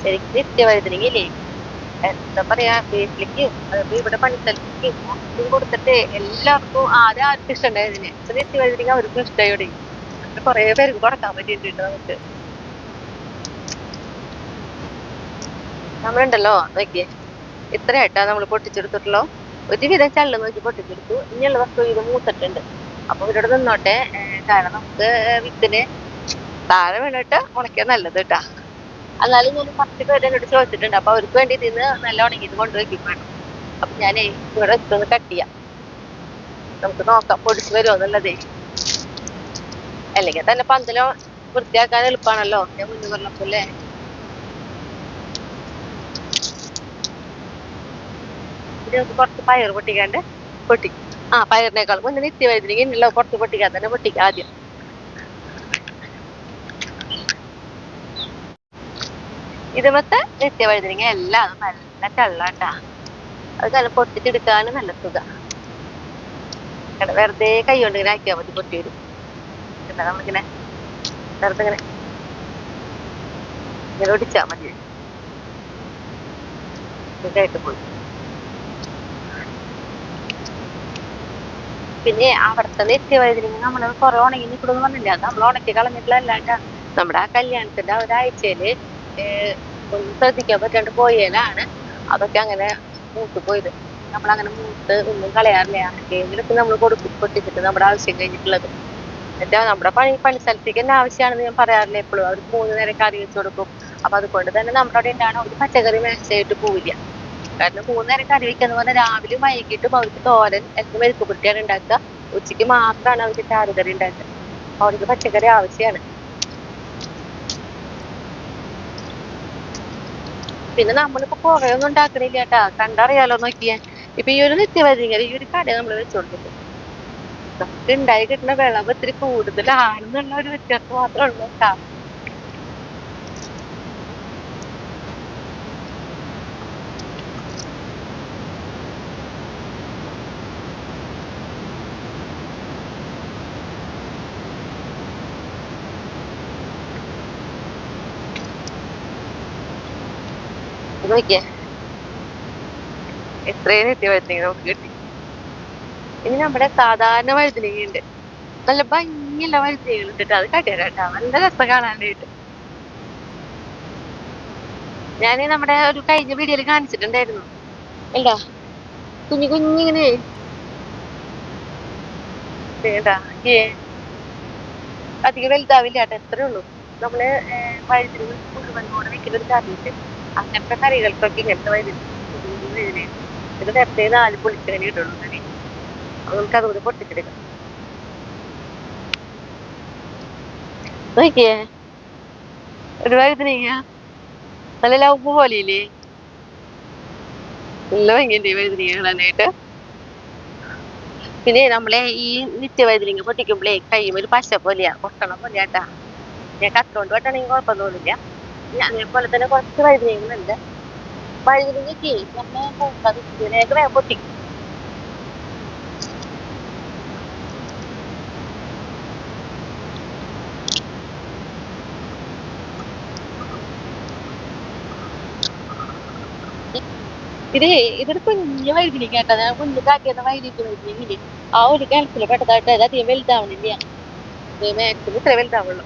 ശരിക്കും നിത്യവൈദ്യനില്ലേ എന്താ പറയാ, വീട്ടിലേക്ക് ഇവിടെ പണിസ്ഥലത്തേക്ക് ഒന്നും കൊടുത്തിട്ട് എല്ലാവർക്കും ആദ്യം ആർക്കും ഇഷ്ടമുണ്ടായതിന് നിത്യവൈദ്യനിക്ക് അവർക്കും ഇഷ്ടമായി. കൊറേ പേർക്ക് കൊടുക്കാൻ പറ്റിയിട്ടുണ്ട് നമുക്ക്. നമ്മളുണ്ടല്ലോ നോക്കിയേ, ഇത്രയായിട്ടാ നമ്മൾ പൊട്ടിച്ചെടുത്തിട്ടുള്ളൂ. ഒരുവിധം ചള്ള് നോക്കി പൊട്ടിച്ചെടുത്തു. ഇനിയുള്ള വസ്തു ഇത് മൂത്തിട്ടുണ്ട്. അപ്പൊ ഇവരോട് നിന്നോട്ടെ, കാരണം നമുക്ക് വിത്തിന് താഴെ വീണിട്ട് ഉണക്കിയാൽ നല്ലത് കേട്ടാ. എന്നാലും ഞാൻ 10 പേര് എന്നോട് ചോദിച്ചിട്ടുണ്ട്. അപ്പൊ അവർക്ക് വേണ്ടി ഇതിന്ന് നല്ല ഉണങ്ങിയത് കൊണ്ടുപോയി വേണം. അപ്പൊ ഞാനേ ഇവിടെ ഇതൊന്ന് കട്ട് ചെയ്യാം. നമുക്ക് നോക്കാം പൊടിച്ച് വരുമോ എന്നുള്ളതേ. അല്ലെങ്കിൽ തന്നെ പന്തലോ വൃത്തിയാക്കാൻ എളുപ്പമാണല്ലോ, ഞാൻ മുന്നേ പറഞ്ഞപ്പോലെ. നമുക്ക് കുറച്ച് പയർ പൊട്ടിക്കാണ്ട് പൊട്ടിക്കും. പയറിനേക്കാൾ മുന്നേ നിത്യവൈദ്യനിക്ക് ഇന്നല്ലോ കുറച്ച് പൊട്ടിക്കാൻ തന്നെ പൊട്ടിക്കാം ആദ്യം. ഇതുമത്തെ നിത്യവൈദ്യനിക്ക് എല്ലാം നല്ല ചള്ളാട്ടാ. അത് നല്ല പൊട്ടിച്ചെടുക്കാനും നല്ല സുഖ. വെറുതെ കൈ കൊണ്ട് ഇങ്ങനെ ആക്കിയാൽ മതി, പൊട്ടി വരും. എന്താ നമ്മളിങ്ങനെ വെറുതെ ഇങ്ങനെ ഒടിച്ചാൽ മതി. ഇതായിട്ട് പോയി. പിന്നെ അവിടുത്തെ നിത്യവൈദ്യനിക്ക് നമ്മള് കുറെ ഉണങ്ങി നിൽക്കണമെന്ന് പറഞ്ഞില്ല. നമ്മൾ ഉണക്കി കളഞ്ഞിട്ടില്ല. അല്ലാണ്ട് നമ്മുടെ ആ കല്യാണത്തിന്റെ ഒരാഴ്ചയില് ഒന്നും ശ്രദ്ധിക്കാൻ പറ്റാണ്ട് പോയാലാണ് അതൊക്കെ അങ്ങനെ മൂത്ത് പോയത്. നമ്മളങ്ങനെ മൂത്ത് ഒന്നും കളയാറില്ല. ആർക്കെങ്കിലൊക്കെ നമ്മൾ കൊടുക്കും പൊട്ടിച്ചിട്ട് നമ്മുടെ ആവശ്യം കഴിഞ്ഞിട്ടുള്ളത്. എന്നിട്ട് നമ്മുടെ പണിസ്ഥലത്തേക്ക് തന്നെ ആവശ്യമാണെന്ന് ഞാൻ പറയാറില്ല എപ്പോഴും. അവർക്ക് 3 നേരം കറി വെച്ച് കൊടുക്കും. അപ്പൊ അതുകൊണ്ട് തന്നെ നമ്മുടെ അവിടെ ഉണ്ടാണ് ഒരു പച്ചക്കറി മേശയായിട്ട് പോവില്ല. കാരണം 3 നേരം കറി വെക്കാന്ന് പറഞ്ഞാൽ രാവിലെ വൈകിട്ടും അവർക്ക് തോരൻ അല്ലെങ്കിൽ മെഴുക്ക് പുരട്ടിയാണ് ഉണ്ടാക്കുക. ഉച്ചയ്ക്ക് മാത്രമാണ് അവർക്ക് ചാറുകറി ഉണ്ടാക്കുക. അവർക്ക് പച്ചക്കറി ആവശ്യമാണ്. പിന്നെ നമ്മളിപ്പോ കുറെ ഒന്നും ഉണ്ടാക്കണില്ല കേട്ടാ. കണ്ടറിയാലോ നോക്കിയേ. ഇപ്പൊ ഈ ഒരു നിത്യവൈദ്യനിക ഈ ഒരു കട നമ്മൾ വെച്ചു കൊടുത്തിട്ട് നമുക്ക് ഉണ്ടായി കിട്ടുന്ന വിളവ് ഇത്തിരി കൂടുതലാണെന്നുള്ള ഒരു വ്യത്യാസം മാത്രമേ ഉള്ളൂ കേട്ടാ. നോക്കിയേ, എത്രയും നിത്യവൈദ്യനിക നമുക്ക് കിട്ടി. ഇനി നമ്മുടെ സാധാരണ വഴുതനങ്ങയുണ്ട്, നല്ല ഭംഗിയുള്ള വഴുതനങ്ങൾ ഇട്ടിട്ട് അത് കട്ടിയരാട്ടാ. നല്ല രസം കാണാനായിട്ട്. ഞാൻ നമ്മുടെ ഒരു കഴിഞ്ഞ വീഡിയോയിൽ കാണിച്ചിട്ടുണ്ടായിരുന്നു. എന്താ കുഞ്ഞു കുഞ്ഞിങ്ങനെ അധികം വലുതാവില്ല കേട്ടോ. എത്രയേ ഉള്ളൂ. നമ്മള് വഴുതനങ്ങ മുഴുവനോടെ വെക്കുന്ന ഒരു കറിയുണ്ട്. അങ്ങനത്തെ കറികൾക്കൊക്കെ ഇങ്ങനത്തെ വഴുതനങ്ങ ഇത് നേരത്തെ 4 പൊളിച്ചങ്ങനെ ഇട്ടുള്ളൂ കറി. അപ്പൊ നമുക്ക് അതുകൂടി പൊട്ടിച്ചെടുക്കാം. നോക്കിയേ, ഒരു വഴുതനങ്ങ നല്ല ലവ് പോലെയില്ലേ. നല്ല ഭംഗിയുണ്ട് ഈ വഴുതനങ്ങ കാണാനായിട്ട്. പിന്നെ നമ്മളെ ഈ നിത്യവൈദ്യനിക പൊട്ടിക്കുമ്പോഴേ കയ്യും ഒരു പശ പോലെയാ, പൊട്ടണ പോലെയാട്ടാ. ഞാൻ കത്തോണ്ട് പൊട്ടണമെങ്കിൽ കുഴപ്പം തോന്നില്ല. അതേപോലെ തന്നെ കുറച്ച് വഴുതനങ്ങളുണ്ട്. വഴുതനങ്ങക്ക് നമ്മൾ വേഗം പൊട്ടിക്കും. ഇതൊരു കുഞ്ഞു വഴുതനങ്ങ കേട്ടോ. ഞാൻ കുഞ്ഞു കാട്ടിയെന്ന വഴുതനങ്ങ ആ ഒരു കിണറ്റില് പെട്ടതായിട്ട് അത് അധികം വലുതാവണില്ല. മാക്സിമം ഇത്ര വലുതാവുള്ളൂ.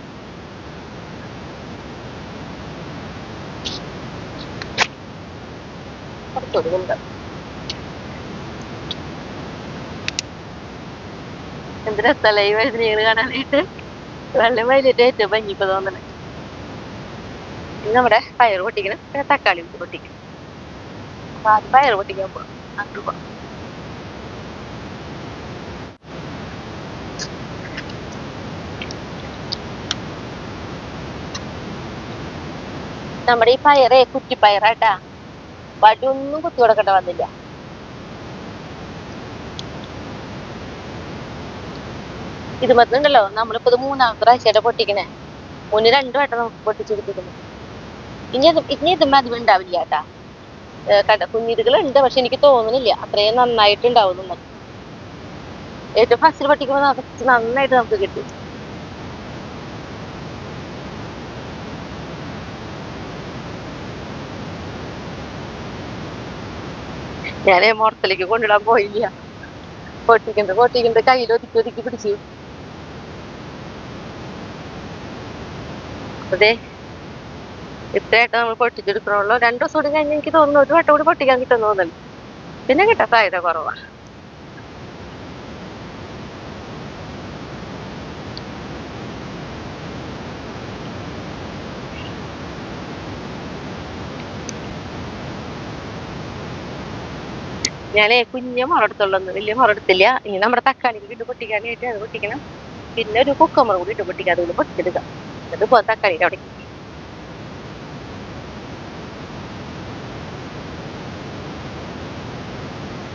എന്ത് രസമല്ലേ ഈ വഴുതനങ്ങൾ കാണാനായിട്ട്. വെള്ളം വൈകിട്ട് ഏറ്റവും ഭംഗിപ്പോ തോന്നണേ. ഇനി നമ്മുടെ പയർ പൊട്ടിക്കണം, പിന്നെ തക്കാളി പൊട്ടിക്കണം. അപ്പൊ അത് പയർ പൊട്ടിക്കാൻ പോകാം. അങ്ങോട്ട് പോകാം. നമ്മുടെ ഈ പയറേ കുറ്റിപ്പയറാട്ടാ. വടിയൊന്നും കുത്തി കൊടുക്കേണ്ട വന്നില്ല. ഇത് മറ്റുണ്ടല്ലോ നമ്മളിപ്പോ ഇത് മൂന്നാമത്തെ പ്രാവശ്യമായിട്ട് പൊട്ടിക്കണേ. മുന്നേ 2 വട്ടം നമുക്ക് പൊട്ടിച്ചെടുത്തിരുന്നു. ഇനി ഇതുമ്പോ അധികം ഉണ്ടാവില്ല കേട്ടാ. കണ്ട കുഞ്ഞിതുകളുണ്ട്, പക്ഷെ എനിക്ക് തോന്നുന്നില്ല അത്രയും നന്നായിട്ട് ഉണ്ടാവും. ഏറ്റവും ഫസ്റ്റിൽ പൊട്ടിക്കുമ്പോൾ നന്നായിട്ട് നമുക്ക് കിട്ടി. ഞാൻ മുറത്തിലേക്ക് കൊണ്ടിടാൻ പോയില്ല. പൊട്ടിക്കുന്നത് കയ്യിൽ ഒതുക്കി ഒതുക്കി പിടിച്ചു. അതെ, ഇത്രയായിട്ട് നമ്മൾ പൊട്ടിച്ചെടുക്കണുള്ളൂ. 2 ദിവസം കൂടി കഴിഞ്ഞ് എനിക്ക് തോന്നുന്നു 1 വട്ടം കൂടി പൊട്ടിക്കാൻ കിട്ടുമെന്ന് തോന്നുന്നു. പിന്നെ കിട്ടാൻ സാധ്യത കുറവാ. ഞാനേ കുഞ്ഞ മുറെടുത്തുള്ളൂ, വലിയ മുറെടുത്തില്ല. ഇനി നമ്മുടെ തക്കാളിക്ക് ഇട്ട് പൊട്ടിക്കാനായിട്ട് അത് പൊട്ടിക്കണം. പിന്നെ ഒരു കുക്കമ്പർ കൂടി ഇട്ട് പൊട്ടിക്കാം, അതുകൊണ്ട് പൊട്ടിച്ചെടുക്കാം. എന്നിട്ട് പോ തക്കാളിയുടെ അവിടെ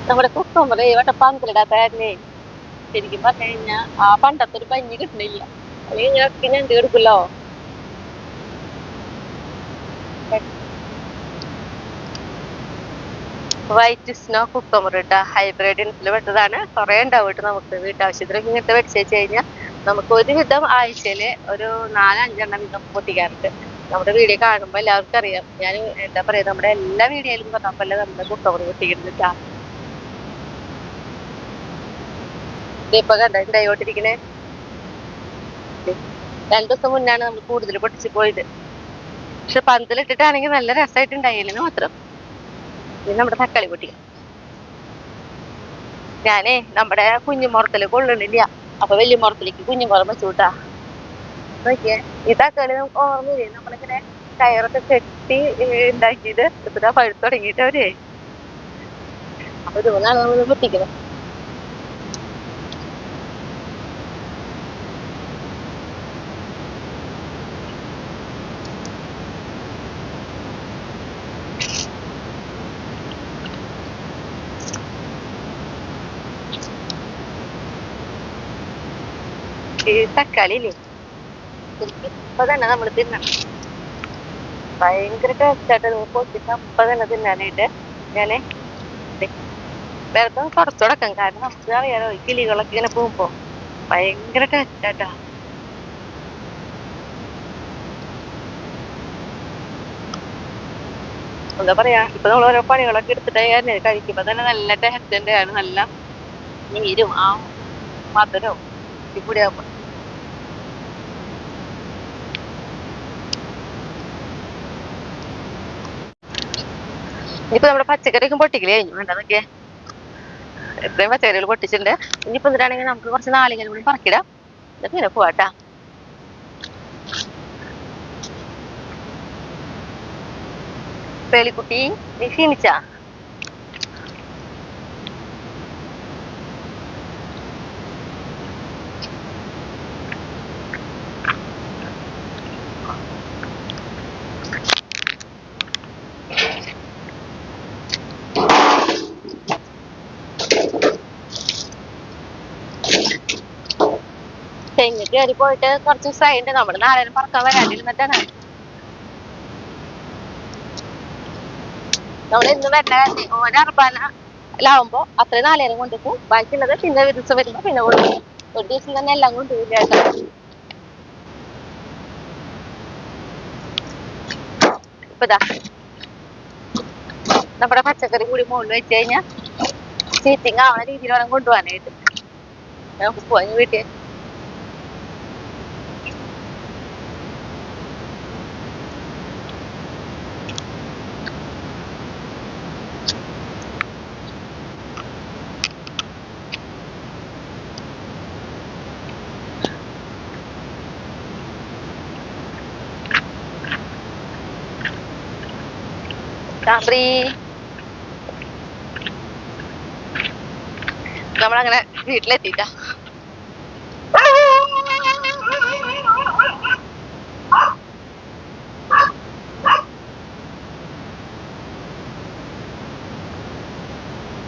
നമ്മുടെ കുക്കമ്പർ ഇവിടെ പന്തലിടാത്ത കാരണേ ശരിക്കും പറഞ്ഞു കഴിഞ്ഞാ ആ പണ്ടത്തെ ഒരു ഭംഗി കിട്ടണില്ല. അല്ലെങ്കിൽ ഇങ്ങനെയൊക്കെ ഞണ്ട് എടുക്കല്ലോ. വൈറ്റ് സ്നോ കുക്കമ്പർ ഇട്ട ഹൈബ്രിഡ് ഇനത്തിൽ പെട്ടതാണ്. കുറെ ഉണ്ടാവും നമുക്ക് വീട്ടാവശ്യത്തിനൊക്കെ ഇങ്ങനത്തെ വെച്ച് കഴിഞ്ഞാൽ നമുക്ക് ഒരുവിധം ആഴ്ചയില് ഒരു 4-5 എണ്ണം വീതം പൊട്ടിക്കാറുണ്ട്. നമ്മുടെ വീഡിയോ കാണുമ്പോൾ എല്ലാവർക്കും അറിയാം. ഞാൻ എന്താ പറയാ, നമ്മുടെ എല്ലാ വീഡിയോയിലും പറഞ്ഞപ്പോലെ നമ്മുടെ കുക്കമ്പർ പൊട്ടിക്കുന്നുണ്ടാ. ഇപ്പൊ കണ്ടായിക്കൊണ്ടിരിക്കണേ. 2 ദിവസം മുന്നാണ് നമ്മൾ കൂടുതൽ പൊട്ടിച്ച് പോയത്. പക്ഷെ പന്തലിട്ടിട്ടാണെങ്കിൽ നല്ല രസമായിട്ടുണ്ടായില്ലെന്ന് മാത്രം. ഇനി നമ്മുടെ തക്കാളി പൊട്ടിക്കാം. ഞാനേ നമ്മുടെ കുഞ്ഞുമുറത്തില് കൊള്ളണില്ല, അപ്പൊ വലിയ മുറത്തിലേക്ക് കുഞ്ഞുമുറം വെച്ചുകൂട്ടാ. നോക്കിയേ, ഈ തക്കാളി നമുക്ക് ഓർമ്മയില്ലേ, നമ്മളിങ്ങനെ കയറൊക്കെ കെട്ടി ഉണ്ടാക്കിയത് ഇപ്പഴാ പഴുത്ത് തുടങ്ങിയിട്ടവരെ. അപ്പൊ ഇതുകൊണ്ടാണ് നമ്മൾ പൊട്ടിക്കുന്നത്. ഈ തക്കാളി ഇല്ലേ, ഇപ്പൊ തന്നെ നമ്മൾ തിന്നണം. ഭയങ്കര ടേസ്റ്റായിട്ട് പൊട്ടിട്ട് അപ്പൊ തന്നെ തിന്നാനായിട്ട് ഞാന് വെറുതെ തുടച്ചുടക്കാം. കാരണം നമുക്ക് അറിയാലോ ഈ കിളികളൊക്കെ ഇങ്ങനെ പോകുമ്പോ ഭയങ്കര ടേസ്റ്റാട്ടാ. എന്താ പറയാ, ഇപ്പൊ നമ്മൾ ഓരോ പണികളൊക്കെ എടുത്തിട്ട് കഴിക്കുമ്പോ തന്നെ നല്ല ടേസ്റ്റ് തന്നെയാണ്. നല്ല നീരും ആ മധുരവും കൂടി ആകുമ്പോ ഇനിയിപ്പോ നമ്മുടെ പച്ചക്കറിയൊക്കെ പൊട്ടിക്കലേ കഴിഞ്ഞു. വേണ്ട നോക്കിയേ, എത്രയും പച്ചക്കറികൾ പൊട്ടിച്ചിട്ടുണ്ട്. ഇനിയിപ്പോ എന്തിനാണെങ്കിൽ നമുക്ക് കുറച്ച് നാളികേരം കൂടി പറക്കിടാം. എന്നിട്ട് ഇങ്ങനെ പോവാട്ടാ. പേളിക്കുട്ടി, നീ ക്ഷീണിച്ചാ? തെങ്ങ് കയറി പോയിട്ട് കുറച്ച് ദിവസമായിട്ട് നമ്മുടെ നാളേരം പറക്കാൻ വരാണ്ടിരുന്നിട്ടാണ്. നമ്മൾ ഇന്ന് വരണ ഓരർപ്പാനാവുമ്പോ അത്രയും നാളേരം കൊണ്ടുപോകും. ബാക്കിയുള്ളത് പിന്നെ ഒരു ദിവസം വരുമ്പോ പിന്നെ കൊണ്ടുപോകും. ഒരു ദിവസം തന്നെ എല്ലാം കൊണ്ടുപോകും കേട്ടോ. ഇപ്പൊ ഇതാ നമ്മുടെ പച്ചക്കറി കൂടി മുകളിൽ വെച്ച് കഴിഞ്ഞാൽ സീറ്റിംഗ് ആവുന്ന രീതിയിൽ വേണം കൊണ്ടുപോകാനായിട്ട്. നമുക്ക് പോവാൻ വീട്ടിൽ രാത്രി നമ്മളങ്ങനെ വീട്ടിലെത്തിട്ടാ.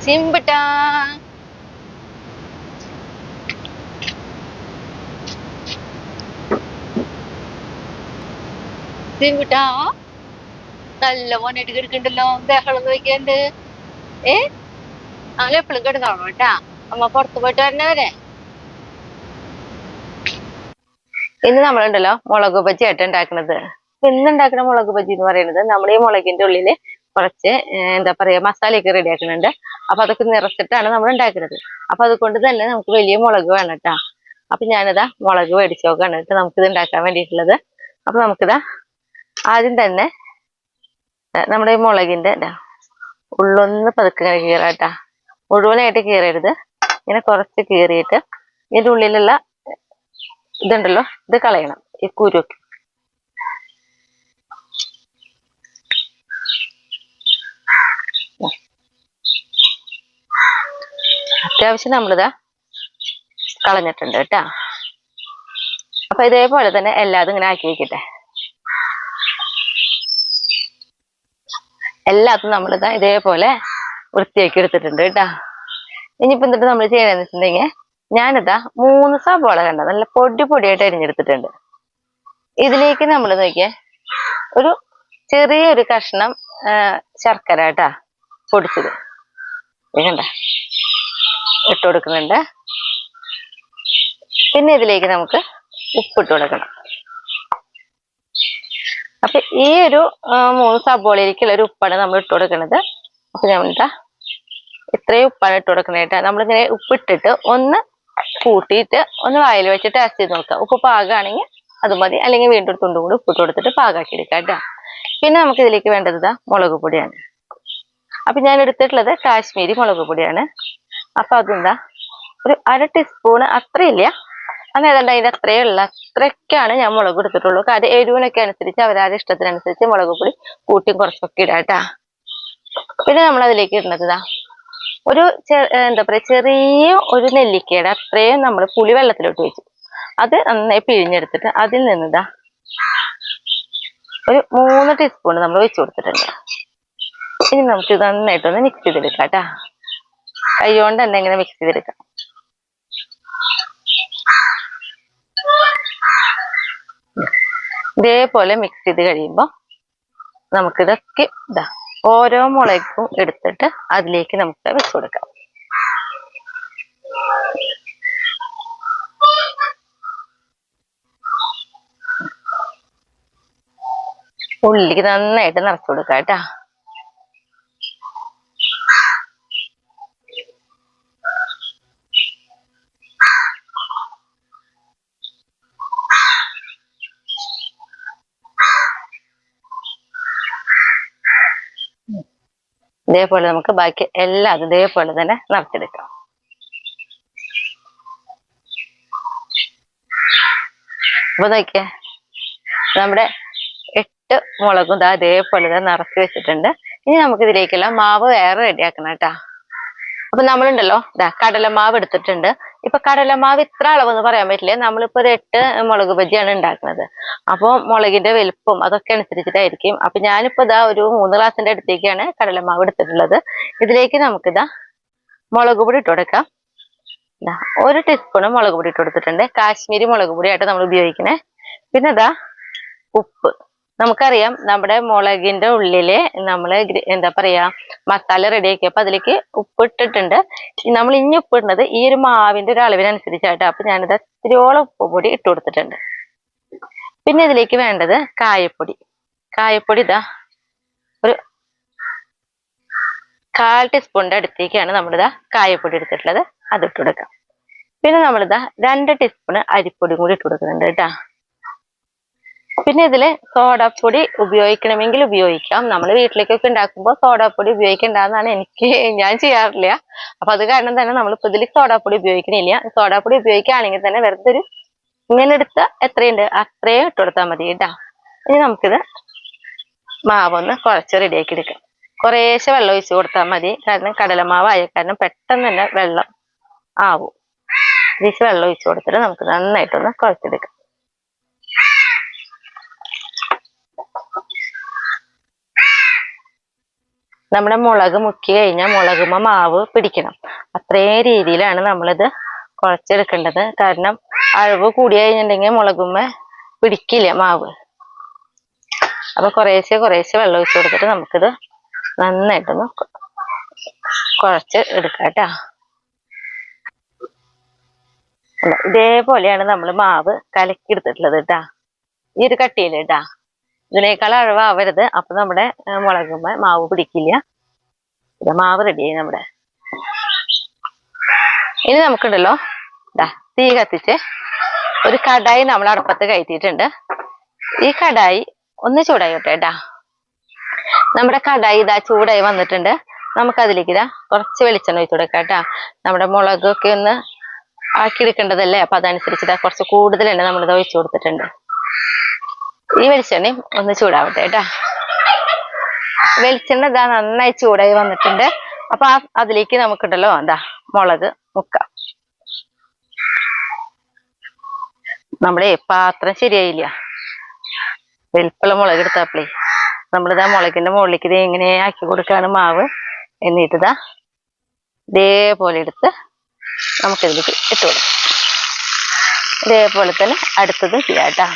സിമ്പിട്ടാ കുട്ടാ നല്ല മോനായിട്ട് കിടക്കണ്ടല്ലോ, ബഹളം വയ്ക്കാണ്ട്. അങ്ങനെ എപ്പോഴും കിടക്കണം കേട്ടാ, അമ്മ പുറത്ത് പോയിട്ട് വരണവരെ. ഇന്ന് നമ്മളുണ്ടല്ലോ മുളക് ബജി ആയിട്ട് ഉണ്ടാക്കുന്നത്. ഇന്ന് ഉണ്ടാക്കുന്ന മുളക് ബജി എന്ന് പറയുന്നത് നമ്മൾ ഈ മുളകിന്റെ ഉള്ളില് കുറച്ച് എന്താ പറയാ മസാലയൊക്കെ റെഡി ആക്കുന്നുണ്ട്. അപ്പൊ അതൊക്കെ നിറച്ചിട്ടാണ് നമ്മൾ ഉണ്ടാക്കുന്നത്. അപ്പൊ അതുകൊണ്ട് തന്നെ നമുക്ക് വലിയ മുളക് വേണം കേട്ടാ. അപ്പൊ ഞാനിതാ മുളക് മേടിച്ചു നോക്കാണ് കേട്ടോ നമുക്കിത് ഉണ്ടാക്കാൻ വേണ്ടിയിട്ടുള്ളത്. അപ്പൊ നമുക്കിതാ ആദ്യം തന്നെ നമ്മുടെ ഈ മുളകിന്റെ ഉള്ളൊന്ന് പതുക്കെ കീറാട്ടാ. മുഴുവനായിട്ട് കീറരുത്, ഇങ്ങനെ കുറച്ച് കീറിയിട്ട് ഇതിന്റെ ഉള്ളിലുള്ള ഇതുണ്ടല്ലോ ഇത് കളയണം, ഈ കുരുക്കെ. അത്യാവശ്യം നമ്മളിതാ കളഞ്ഞിട്ടുണ്ട് കേട്ടാ. അപ്പൊ ഇതേപോലെ തന്നെ എല്ലാതും ഇങ്ങനെ ആക്കി വെക്കട്ടെ. എല്ലാത്തും നമ്മളിതാ ഇതേപോലെ വൃത്തിയാക്കി എടുത്തിട്ടുണ്ട് കേട്ടാ. ഇനിയിപ്പോ എന്നിട്ട് നമ്മൾ ചെയ്യണമെന്ന് വെച്ചിട്ടുണ്ടെങ്കിൽ ഞാനിതാ 3 സവാള കണ്ട നല്ല പൊടിയായിട്ട് അരിഞ്ഞെടുത്തിട്ടുണ്ട്. ഇതിലേക്ക് നമ്മൾ നോക്കിയേ ഒരു ചെറിയൊരു കഷ്ണം ശർക്കര കേട്ടാ പൊടിച്ചത് കണ്ട ഇട്ട് കൊടുക്കുന്നുണ്ട്. പിന്നെ ഇതിലേക്ക് നമുക്ക് ഉപ്പിട്ട് കൊടുക്കണം. അപ്പൊ ഈ ഒരു 3 സവാളയിലേക്കുള്ള ഒരു ഉപ്പാണ് നമ്മൾ ഇട്ട് കൊടുക്കുന്നത്. അപ്പൊ ഞാൻ ഇത്രയും ഉപ്പാണ് ഇട്ട് കൊടുക്കണേട്ടാ. നമ്മളിങ്ങനെ ഉപ്പിട്ടിട്ട് ഒന്ന് കൂട്ടിയിട്ട് ഒന്ന് വായിൽ വെച്ചിട്ട് ടേസ്റ്റ് ചെയ്ത് നോക്കാം. ഉപ്പ് പാകമാണെങ്കിൽ അത് മതി, അല്ലെങ്കിൽ വീണ്ടും ഒരു തുണ്ടും കൂടി ഉപ്പിട്ട് കൊടുത്തിട്ട് പാകാക്കി എടുക്കാം കേട്ടോ. പിന്നെ നമുക്ക് ഇതിലേക്ക് വേണ്ടത് മുളക് പൊടിയാണ്. അപ്പൊ ഞാൻ എടുത്തിട്ടുള്ളത് കാശ്മീരി മുളക് പൊടിയാണ്. അപ്പൊ അതെന്താ ഒരു 1/2 ടീസ്പൂണ്, അത്രയില്ല, അന്ന് ഏതാണ്ട് അതിന്റെ അത്രയൊക്കെയാണ് ഞാൻ മുളക് എടുത്തിട്ടുള്ളൂ. കാര്യം എരിവിനൊക്കെ അനുസരിച്ച് അവരവരുടെ ഇഷ്ടത്തിനനുസരിച്ച് മുളക് പൊടി കൂട്ടിയും കുറച്ചൊക്കെ ഇടാട്ടാ. പിന്നെ നമ്മൾ അതിലേക്ക് ഇടുന്നത് ഒരു എന്താ പറയാ ചെറിയ ഒരു നെല്ലിക്കയുടെ അത്രയും നമ്മൾ പുളി വെള്ളത്തിലോട്ട് വെച്ചു. അത് നന്നായി പിഴിഞ്ഞെടുത്തിട്ട് അതിൽ നിന്ന് ഒരു 3 ടീസ്പൂൺ നമ്മൾ വെച്ച് കൊടുത്തിട്ടുണ്ട്. ഇനി നമുക്ക് നന്നായിട്ടൊന്ന് മിക്സ് ചെയ്തെടുക്കാം കേട്ടാ. കൈ കൊണ്ട് തന്നെ ഇങ്ങനെ മിക്സ് ചെയ്തെടുക്കാം. ഇതേപോലെ മിക്സ് ചെയ്ത് കഴിയുമ്പോൾ നമുക്കിതൊക്കെ ഓരോ മുളകും എടുത്തിട്ട് അതിലേക്ക് നമുക്ക് വെച്ച് കൊടുക്കാം. ഉള്ളിലേക്ക് നന്നായിട്ട് നിറച്ചു കൊടുക്കാം കേട്ടാ. ഇതേപോലെ നമുക്ക് ബാക്കി എല്ലാം ഇതേപോലെ തന്നെ നിറച്ചെടുക്കാം. അപ്പൊ നോക്കിയേ നമ്മുടെ 8 മുളകും ഇതേപോലെ തന്നെ നിറച്ച് വെച്ചിട്ടുണ്ട്. ഇനി നമുക്ക് ഇതിലേക്കുള്ള മാവ് വേറെ റെഡിയാക്കണം കേട്ടാ. അപ്പൊ നമ്മളുണ്ടല്ലോ കടലമാവ് എടുത്തിട്ടുണ്ട്. ഇപ്പൊ കടലമാവ് ഇത്ര അളവെന്ന് പറയാൻ പറ്റില്ല. നമ്മളിപ്പോ ഒരു 8 മുളക് ബജിയാണ് ഉണ്ടാക്കുന്നത്. അപ്പൊ മുളകിന്റെ വലുപ്പം അതൊക്കെ അനുസരിച്ചിട്ടായിരിക്കും. അപ്പൊ ഞാനിപ്പോ ഒരു 3 ഗ്ലാസിന്റെ അടുത്തേക്കാണ് കടലമാവ് എടുത്തിട്ടുള്ളത്. ഇതിലേക്ക് നമുക്കിതാ മുളക് പൊടി ഇട്ട് കൊടുക്കാം. 1 ടീസ്പൂൺ മുളക് പൊടി ഇട്ട് കൊടുത്തിട്ടുണ്ട്. കാശ്മീരി മുളക് പൊടിയായിട്ട് നമ്മൾ ഉപയോഗിക്കണേ. പിന്നെ ഉപ്പ്. നമുക്കറിയാം നമ്മുടെ മുളകിന്റെ ഉള്ളില് നമ്മള് എന്താ പറയാ മസാല റെഡിയാക്കിയപ്പോ അതിലേക്ക് ഉപ്പ് ഇട്ടിട്ടുണ്ട്. നമ്മൾ ഇനി ഉപ്പ് ഇടുന്നത് ഈ ഒരു മാവിന്റെ ഒരു അളവിനനുസരിച്ചായിട്ട്. അപ്പൊ ഞാനിത് ഇത്തിരിയോളം ഉപ്പ് പൊടി ഇട്ട് കൊടുത്തിട്ടുണ്ട്. പിന്നെ ഇതിലേക്ക് വേണ്ടത് കായപ്പൊടി. കായപ്പൊടി ഒരു 1/4 ടീസ്പൂണിന്റെ അടുത്തേക്കാണ് നമ്മളിതാ കായപ്പൊടി എടുത്തിട്ടുള്ളത്. അത് ഇട്ട് കൊടുക്കാം. പിന്നെ നമ്മളിതാ 2 ടീസ്പൂൺ അരിപ്പൊടി കൂടി ഇട്ട് കൊടുക്കുന്നുണ്ട് കേട്ടാ. പിന്നെ ഇതില് സോഡാപ്പൊടി ഉപയോഗിക്കണമെങ്കിൽ ഉപയോഗിക്കാം. നമ്മൾ വീട്ടിലേക്കൊക്കെ ഉണ്ടാക്കുമ്പോൾ സോഡാപ്പൊടി ഉപയോഗിക്കേണ്ടെന്നാണ് ഞാൻ ചെയ്യാറില്ല. അപ്പൊ അത് കാരണം തന്നെ നമ്മളിപ്പോ ഇതിൽ സോഡാപ്പൊടി ഉപയോഗിക്കണില്ല. സോഡാപ്പൊടി ഉപയോഗിക്കുകയാണെങ്കിൽ തന്നെ വെറുതെ ഒരു ഇങ്ങനെ എടുത്ത എത്രയുണ്ട് അത്രയും ഇട്ട് കൊടുത്താൽ മതി കേട്ടാ. ഇനി നമുക്കിത് മാവൊന്ന് കുറച്ച് റെഡിയാക്കി എടുക്കാം. കുറേശ്ശെ വെള്ളം ഒഴിച്ച് കൊടുത്താൽ മതി. കാരണം കടലമാവായ കാരണം പെട്ടെന്ന് തന്നെ വെള്ളം ആവും. കുറേശ്ശെ വെള്ളം ഒഴിച്ച് കൊടുത്തിട്ട് നമുക്ക് നന്നായിട്ടൊന്ന് കുഴച്ചെടുക്കാം. നമ്മുടെ മുളക് മുക്കി കഴിഞ്ഞാൽ മുളകുമ്മ മാവ് പിടിക്കണം. അത്രയും രീതിയിലാണ് നമ്മളിത് കുഴച്ചെടുക്കേണ്ടത്. കാരണം അളവ് കൂടി കഴിഞ്ഞിട്ടുണ്ടെങ്കിൽ മുളകുമ്മ പിടിക്കില്ല മാവ്. അപ്പൊ കുറേശ്ശെ കുറേശ്ശെ വെള്ളം ഒഴിച്ചു കൊടുത്തിട്ട് നമുക്കിത് നന്നായിട്ടൊന്ന് കുഴച്ച് എടുക്കാം കേട്ടാ. ഇതേപോലെയാണ് നമ്മൾ മാവ് കലക്കി എടുത്തിട്ടുള്ളത് കേട്ടാ. ഈ ഒരു കട്ടിയില് കേട്ടാ. ഇതിനേക്കാൾ അളവാവരുത്, അപ്പൊ നമ്മുടെ മുളകുമ്പോ മാവ് പിടിക്കില്ല. ഇത് മാവ് റെഡിയായി നമ്മുടെ. ഇനി നമുക്കുണ്ടല്ലോ തീ കത്തിച്ച് ഒരു കടായി നമ്മൾ അടുപ്പത്ത് കയറ്റിയിട്ടുണ്ട്. ഈ കടായി ഒന്ന് ചൂടായി കേട്ടാ. നമ്മുടെ കടായി ചൂടായി വന്നിട്ടുണ്ട്. നമുക്കതിലേക്ക് കുറച്ച് വെളിച്ചെണ്ണ ഒഴിച്ചു കൊടുക്കാം കേട്ടാ. നമ്മുടെ മുളകൊക്കെ ഒന്ന് ആക്കിയെടുക്കേണ്ടതല്ലേ, അപ്പൊ അതനുസരിച്ച് കുറച്ച് കൂടുതൽ തന്നെ നമ്മളിത് ഒഴിച്ചു കൊടുത്തിട്ടുണ്ട്. ഈ വെളിച്ചെണ്ണയും ഒന്ന് ചൂടാവട്ടെ കേട്ടാ. വെളിച്ചെണ്ണ നന്നായി ചൂടായി വന്നിട്ടുണ്ട്. അപ്പൊ അതിലേക്ക് നമുക്കുണ്ടല്ലോ മുളക് മുക്കാം. നമ്മുടെ പാത്രം ശരിയായില്ല, വലിപ്പുള്ള മുളക് എടുത്തപ്പോഴേ നമ്മളിതാ മുളകിന്റെ മുകളിലേക്ക് ഇത് എങ്ങനെ ആക്കി കൊടുക്കാണ് മാവ്. എന്നിട്ട് ഇതേപോലെ എടുത്ത് നമുക്കിതിലേക്ക് ഇട്ട് കൊടുക്കാം. ഇതേപോലെ തന്നെ അടുത്തതും ചെയ്യാം കേട്ടാ.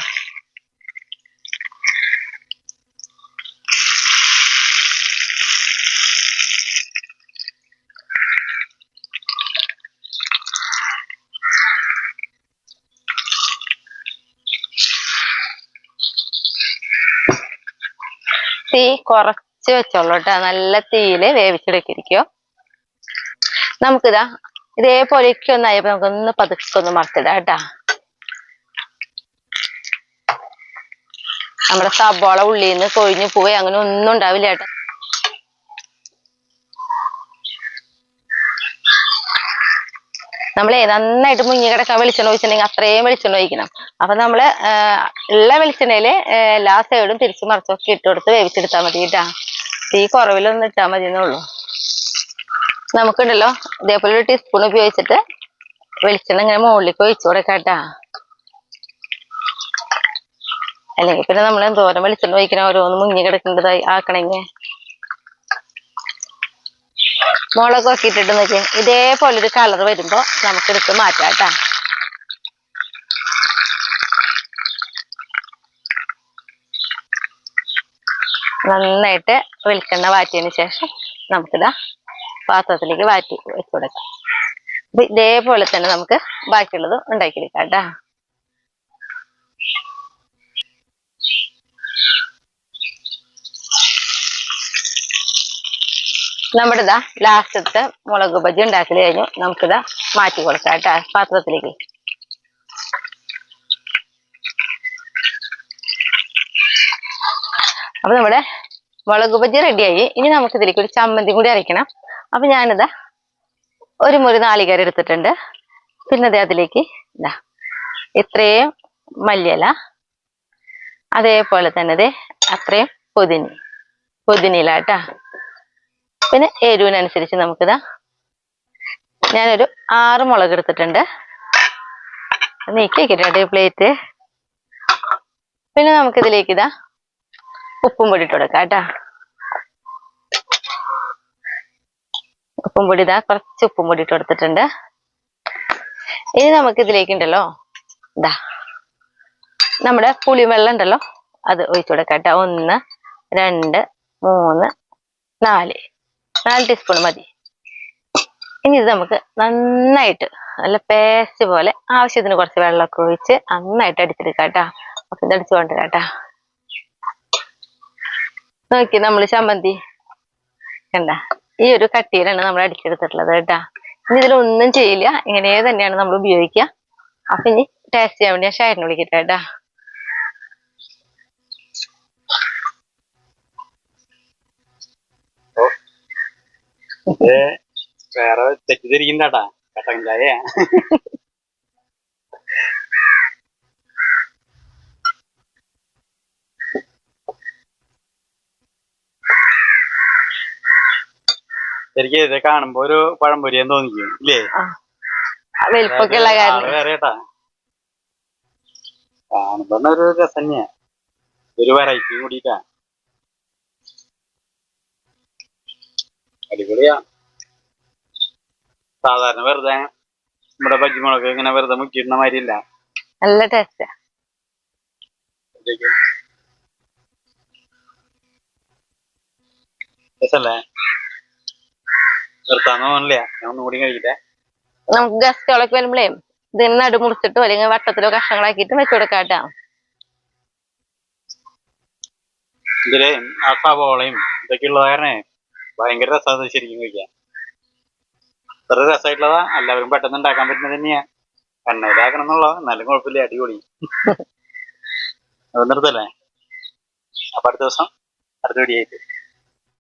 തീ കുറച്ച് വെച്ചോളൂ കേട്ടോ. നല്ല തീയില് വേവിച്ചെടുക്കിരിക്കോ. നമുക്കിതാ ഇതേപോലെയൊക്കെ ഒന്നായപ്പോ നമുക്കൊന്ന് പതുക്കൊന്ന് മറച്ചിടാം കേട്ടാ. നമ്മുടെ സബോള ഉള്ളിൽ നിന്ന് കൊഴിഞ്ഞു പോയി അങ്ങനെ ഒന്നും ഉണ്ടാവില്ല കേട്ടോ. നമ്മളെ നന്നായിട്ട് മുങ്ങി കിടക്കാൻ വെളിച്ചെണ്ണ ഒഴിച്ചിട്ടുണ്ടെങ്കിൽ അത്രയും വെളിച്ചെണ്ണ ഒഴിക്കണം. അപ്പൊ നമ്മള് ഉള്ള വെളിച്ചെണ്ണയില് എല്ലാ സൈഡും തിരിച്ചു മറിച്ചൊക്കെ ഇട്ട് കൊടുത്ത് വേവിച്ചെടുത്താൽ മതി കേട്ടാ. തീ കുറവിലൊന്നും ഇട്ടാൽ മതി എന്നുള്ളൂ. നമുക്കുണ്ടല്ലോ ഇതേപോലെ ഒരു ടീസ്പൂൺ ഉപയോഗിച്ചിട്ട് വെളിച്ചെണ്ണ ഇങ്ങനെ മുകളിലേക്ക് ഒഴിച്ചു കൊടുക്കാം കേട്ടാ. അല്ലെങ്കിൽ പിന്നെ നമ്മൾ എന്തോരം വെളിച്ചെണ്ണ ഒഴിക്കണം, ഓരോന്ന് മുങ്ങി കിടക്കേണ്ടതായി ആക്കണമെങ്കിൽ. മുളകൊക്കെ ഇട്ടിട്ട് നോക്കിയാൽ ഇതേപോലെ ഒരു കളർ വരുമ്പോ നമുക്കെടുത്ത് മാറ്റാം കേട്ടാ. നന്നായിട്ട് വെളിച്ചെണ്ണ വാറ്റിയതിന് ശേഷം നമുക്കിതാ പാത്രത്തിലേക്ക് വാറ്റി വെച്ച് കൊടുക്കാം. അപ്പൊ ഇതേപോലെ തന്നെ നമുക്ക് ബാക്കിയുള്ളത് ഉണ്ടാക്കിയെടുക്കാം കേട്ടാ. നമ്മുടെ ലാസ്റ്റത്തെ മുളക് ബജി ഉണ്ടാക്കൽ കഴിഞ്ഞു. നമുക്കിതാ മാറ്റി കൊടുക്കാം കേട്ടാ പാത്രത്തിലേക്ക്. അപ്പൊ നമ്മുടെ മുളക് ബജി റെഡിയായി. ഇനി നമുക്ക് ഇതിലേക്ക് ഒരു ചമ്മന്തി കൂടി അരയ്ക്കണം. അപ്പൊ ഞാനിതാ ഒരു മുറി നാളികേരം എടുത്തിട്ടുണ്ട്. പിന്നെ അതിലേക്ക് ഇത്രയും മല്ലിയില, അതേപോലെ തന്നെ അത്രയും പുതിനയില കേട്ടാ. പിന്നെ എരിവിനനുസരിച്ച് നമുക്കിതാ ഞാനൊരു 6 മുളക് എടുത്തിട്ടുണ്ട്. നീക്കി വെക്കിട്ടുണ്ട് പ്ലേറ്റ്. പിന്നെ നമുക്കിതിലേക്ക് ഉപ്പും പൊടി ഇട്ട് കൊടുക്കാം കേട്ടാ. ഉപ്പും പൊടി കുറച്ച് ഉപ്പും പൊടി ഇട്ട് കൊടുത്തിട്ടുണ്ട്. ഇനി നമുക്ക് ഇതിലേക്ക് ഉണ്ടല്ലോ നമ്മുടെ പുളിവെള്ളം ഉണ്ടല്ലോ അത് ഒഴിച്ചു കൊടുക്കാം കേട്ടോ. 1 2 3 4 ടീസ്പൂൺ മതി. ഇനി ഇത് നമുക്ക് നന്നായിട്ട് നല്ല പേസ്റ്റ് പോലെ ആവശ്യത്തിന് കുറച്ച് വെള്ളമൊക്കെ ഒഴിച്ച് നന്നായിട്ട് അടിച്ചെടുക്കാം കേട്ടാ. അപ്പൊ ഇത് അടിച്ചു കൊണ്ടുവരാം കേട്ടാ. നോക്കി നമ്മൾ ചമ്മന്തി കണ്ട ഈ ഒരു കട്ടിയിലാണ് നമ്മൾ അടിച്ചെടുത്തിട്ടുള്ളത് കേട്ടാ. ഇനി ഇതിലൊന്നും ചെയ്യില്ല, ഇങ്ങനെ തന്നെയാണ് നമ്മൾ ഉപയോഗിക്കുക. അപ്പൊ ഇനി ടേസ്റ്റ് ചെയ്യാൻ വേണ്ടി ഞാൻ ഷായറിനെ വിളിക്കട്ടെ കേട്ടാ. വേറെ തെറ്റിദ്ധരിക്കണ്ടാട്ടാ, കട്ടൻ ചായ. ശരിക്കും ഇത് കാണുമ്പോ ഒരു പഴംപൊരിയെന്ന് തോന്നിക്കും ഇല്ലേ? വലിപ്പൊക്കെയുള്ള കാരണം വേറെ കേട്ടാ, കാണുമ്പോ ഒരു രസം തന്നെയാ, ഒരു വെറൈറ്റി കൂടിട്ടാ. അടിപൊളിയാ. സാധാരണ വെറുതെ നമ്മുടെ ബജ്ജിമുളക് ഇങ്ങനെ വെറുതെ മുക്കിയിടുന്ന മാതിരില്ല, നല്ല ടേസ്റ്റാ. രസല്ലേ? നിർത്താന്ന് തോന്നില്ല, ഞാൻ ഒന്നും കൂടി കഴിക്കട്ടെ. നമുക്ക് ഗസ്റ്റുകളൊക്കെ വരുമ്പോഴേ ഇതിന് നടുമുറിച്ചിട്ടോ അല്ലെങ്കിൽ വട്ടത്തിലോ കഷ്ണങ്ങളാക്കിയിട്ട് വെച്ചു കൊടുക്കാട്ടാ. ഇതില് ആ സവോളയും ഇതൊക്കെ ഉള്ളത് കാരണേ ഭയങ്കര രസമാണ് ശരിക്കും കഴിക്കാൻ. ഇത്ര രസമായിട്ടുള്ളതാ, എല്ലാവരും പെട്ടെന്ന് ഉണ്ടാക്കാൻ പറ്റുന്നത് തന്നെയാ. എണ്ണയിലാക്കണം എന്നുള്ളത്, എന്നാലും കുഴപ്പമില്ല, അടിപൊളി. അത് നിർത്തല്ലേ? അപ്പൊ അടുത്ത ദിവസം അടുത്ത വീഡിയോ ആയിട്ട്